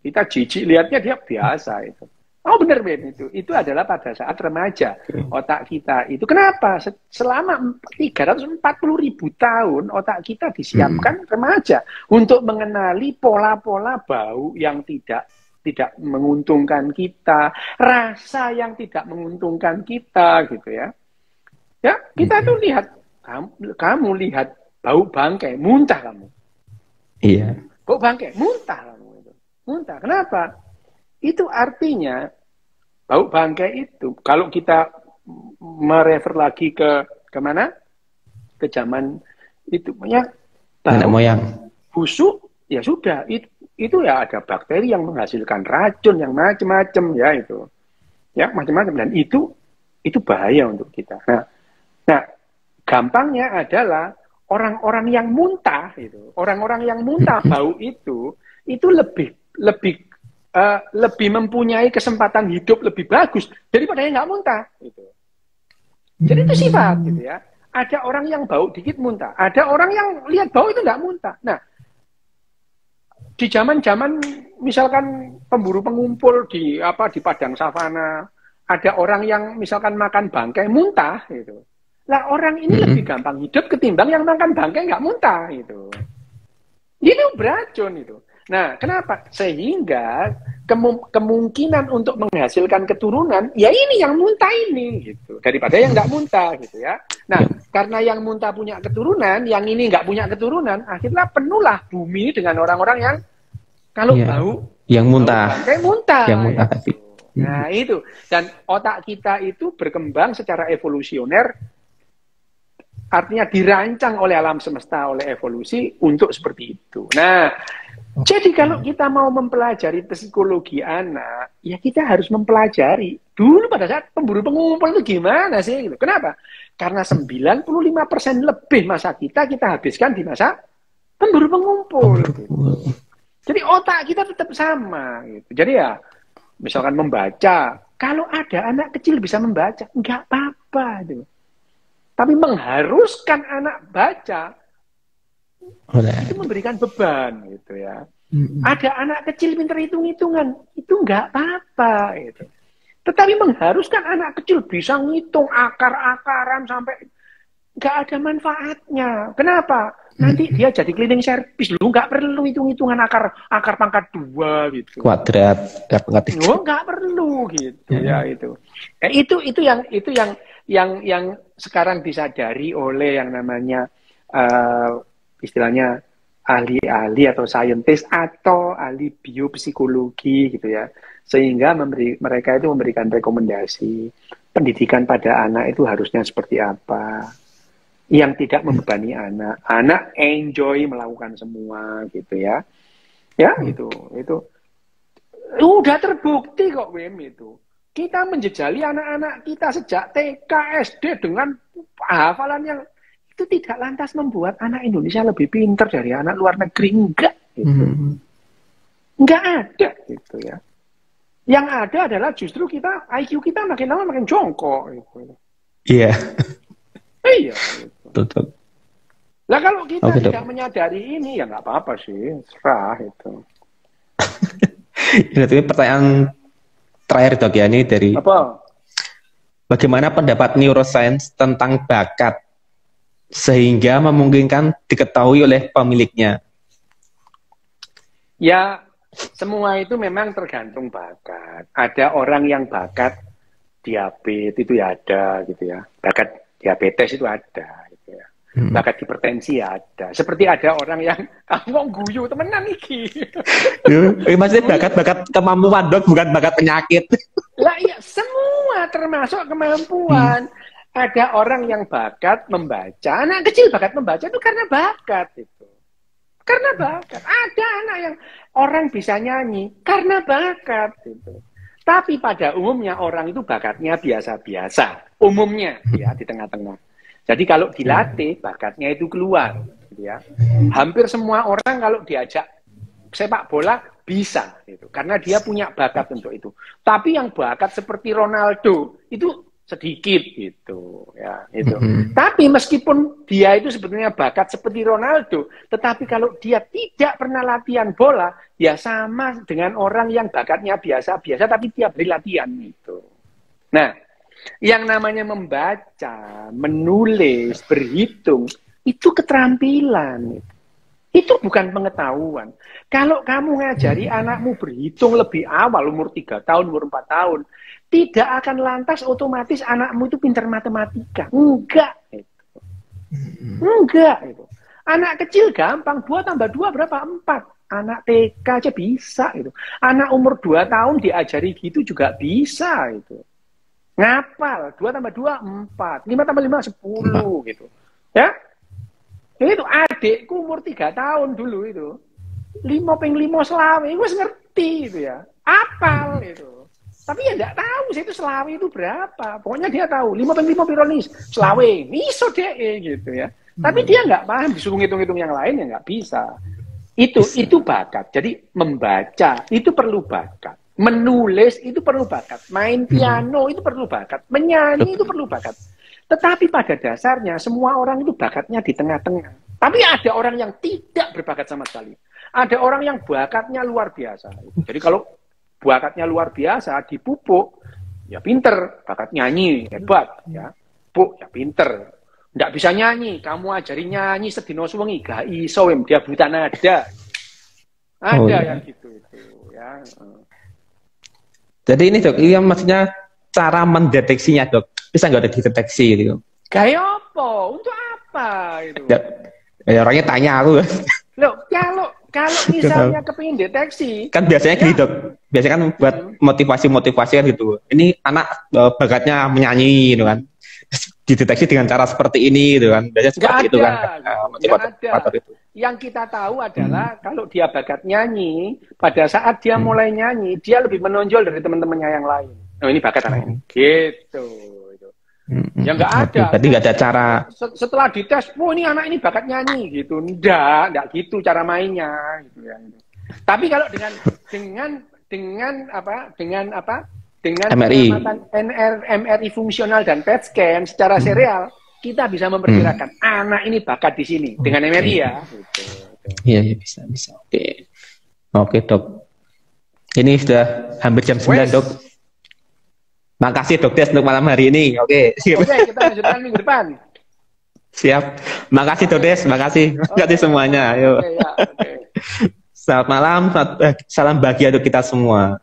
B: Kita jijik lihatnya dia biasa itu. Oh benar Ben itu. Itu adalah pada saat remaja otak kita itu. Kenapa? Selama 340.000 tahun otak kita disiapkan remaja untuk mengenali pola-pola bau yang tidak menguntungkan kita, rasa yang tidak menguntungkan kita gitu ya. Ya, kita tuh lihat kamu lihat bau bangkai, muntah kamu.
A: Iya.
B: Bau bangkai, muntah kamu itu. Muntah. Kenapa? Itu artinya bau bangkai itu kalau kita merefer lagi ke mana? Ke zaman itu punya
A: nenek moyang.
B: Busuk ya sudah itu ya ada bakteri yang menghasilkan racun yang macam-macam ya itu. Ya, macam-macam dan itu bahaya untuk kita. Nah, gampangnya adalah orang-orang yang muntah itu. Orang-orang yang muntah bau itu lebih mempunyai kesempatan hidup lebih bagus daripada yang nggak muntah gitu. Jadi itu sifat gitu ya. Ada orang yang bau dikit muntah, ada orang yang lihat bau itu nggak muntah. Nah, di zaman-zaman misalkan pemburu pengumpul di padang savana, ada orang yang misalkan makan bangkai muntah gitu. Lah orang ini lebih gampang hidup ketimbang yang makan bangkai nggak muntah gitu. Itu beracun itu. Nah, kenapa? Sehingga kemungkinan untuk menghasilkan keturunan, ya ini yang muntah ini, gitu. Daripada yang nggak muntah, gitu ya. Nah, karena yang muntah punya keturunan, yang ini nggak punya keturunan, akhirnya penuhlah bumi dengan orang-orang yang kalau bau,
A: yang muntah,
B: kayak muntah.
A: Yang muntah tadi.
B: Nah, itu. Dan otak kita itu berkembang secara evolusioner, artinya dirancang oleh alam semesta, oleh evolusi untuk seperti itu. Nah, jadi kalau kita mau mempelajari psikologi anak, ya kita harus mempelajari dulu pada saat pemburu pengumpul itu gimana sih? Gitu. Kenapa? Karena 95% lebih masa kita habiskan di masa pemburu pengumpul. Gitu. Jadi otak kita tetap sama. Gitu. Jadi ya, misalkan membaca, kalau ada anak kecil bisa membaca, nggak apa-apa. Gitu. Tapi mengharuskan anak baca, itu memberikan beban gitu ya. Ada anak kecil pintar hitung-hitungan, itu nggak apa-apa gitu. Tetapi mengharuskan anak kecil bisa ngitung akar-akaran sampai nggak ada manfaatnya. Kenapa? Nanti dia jadi cleaning service, lu nggak perlu hitung-hitungan akar pangkat 2 gitu.
A: Kuadrat, pangkat 3.
B: Lu nggak perlu gitu ya itu. Itu yang sekarang disadari oleh yang namanya istilahnya ahli-ahli atau saintis atau ahli biopsikologi gitu ya, sehingga mereka itu memberikan rekomendasi pendidikan pada anak itu harusnya seperti apa yang tidak membebani anak enjoy melakukan semua gitu ya itu udah terbukti kok Wim itu. Kita menjejali anak-anak kita sejak TK, SD dengan hafalan yang itu tidak lantas membuat anak Indonesia lebih pintar dari anak luar negeri. Enggak. Gitu. Enggak ada gitu ya. Yang ada adalah justru kita, IQ kita makin lama makin jongkok. Gitu.
A: Iya.
B: Iya. Gitu.
A: Betul.
B: Lah kalau kita tidak menyadari ini, ya nggak apa-apa sih. Serah itu.
A: Ini pertanyaan terakhir Dok ya, ini dari
B: apa?
A: Bagaimana pendapat neuroscience tentang bakat sehingga memungkinkan diketahui oleh pemiliknya?
B: Ya, semua itu memang tergantung bakat. Ada orang yang bakat diabetes itu ya ada gitu ya. Bakat diabetes itu ada gitu ya. Bakat hipertensi ada. Seperti ada orang yang kamu guyu temenan iki.
A: Maksudnya bakat kemampuan Dok, bukan bakat penyakit.
B: Lah iya, semua termasuk kemampuan. Ada orang yang bakat membaca, anak kecil bakat membaca itu karena bakat itu. Karena bakat. Ada anak yang orang bisa nyanyi karena bakat itu. Tapi pada umumnya orang itu bakatnya biasa-biasa. Umumnya ya di tengah-tengah. Jadi kalau dilatih bakatnya itu keluar gitu ya. Hampir semua orang kalau diajak sepak bola bisa gitu. Karena dia punya bakat untuk itu. Tapi yang bakat seperti Ronaldo itu sedikit gitu ya itu. Tapi meskipun dia itu sebetulnya bakat seperti Ronaldo, tetapi kalau dia tidak pernah latihan bola, ya sama dengan orang yang bakatnya biasa-biasa tapi tiap hari latihan gitu. Nah, yang namanya membaca, menulis, berhitung itu keterampilan. Itu bukan pengetahuan. Kalau kamu ngajari anakmu berhitung lebih awal, umur 3 tahun, umur 4 tahun, tidak akan lantas otomatis anakmu itu pintar matematika. Enggak. Enggak. Itu. Anak kecil gampang, 2 tambah 2 berapa? 4. Anak TK aja bisa. Itu. Anak umur 2 tahun diajari gitu juga bisa. Itu. Ngapal, 2 tambah 2, 4. 5 tambah 5, 10. Gitu. Ya? Itu adikku umur 3 tahun dulu itu. 5 × 5 selawe, gue ngerti itu ya. Apal itu. Tapi ya enggak tahu sih itu selawe itu berapa. Pokoknya dia tahu 5 × 5 pironis, selawe, iso deh gitu ya. Tapi dia enggak paham, disuruh ngitung-ngitung yang lain ya enggak bisa. Itu bakat. Jadi membaca itu perlu bakat. Menulis itu perlu bakat. Main piano itu perlu bakat. Menyanyi itu perlu bakat. Tetapi pada dasarnya semua orang itu bakatnya di tengah-tengah. Tapi ada orang yang tidak berbakat sama sekali. Ada orang yang bakatnya luar biasa. Jadi kalau bakatnya luar biasa dipupuk, ya pinter. Bakat nyanyi hebat, ya. Puk, ya pinter. Nggak bisa nyanyi, kamu ajari nyanyi sedino suwengi, gak iso dia buta nada. Ada yang gitu itu, ya.
A: Jadi ini dok, ini maksudnya cara mendeteksinya dok. Bisa nggak ada dideteksi gitu?
B: Kayak apa? Untuk apa itu?
A: Ya orangnya tanya aku.
B: Loh, kalau misalnya kepingin deteksi,
A: kan biasanya gini dok. Biasanya kan buat motivasi kan gitu. Ini anak bakatnya menyanyi gitu kan. Dideteksi dengan cara seperti ini gitu kan. Biasanya seperti itu kan.
B: Motivator itu. Yang kita tahu adalah kalau dia bakat nyanyi, pada saat dia mulai nyanyi, dia lebih menonjol dari teman-temannya yang lain. Oh ini bakat anak ini. Gitu. Ya nggak ada.
A: Berarti nggak ada cara.
B: Setelah dites, ini anak ini bakat nyanyi gitu. Nggak gitu cara mainnya gitu ya. Tapi kalau dengan
A: MRI.
B: MRI fungsional dan PET scan secara serial, kita bisa memperkirakan anak ini bakat di sini dengan MRI ya.
A: Iya bisa. Oke dok. Ini sudah hampir jam 9 dok. Makasih Dok Des untuk malam hari ini. Oke,
B: siap. Oke, kita lanjutkan minggu depan.
A: Siap. Makasih Dok Des, makasih. Makasih semuanya. Ayo.
B: Okay.
A: Selamat malam, salam bahagia untuk kita semua.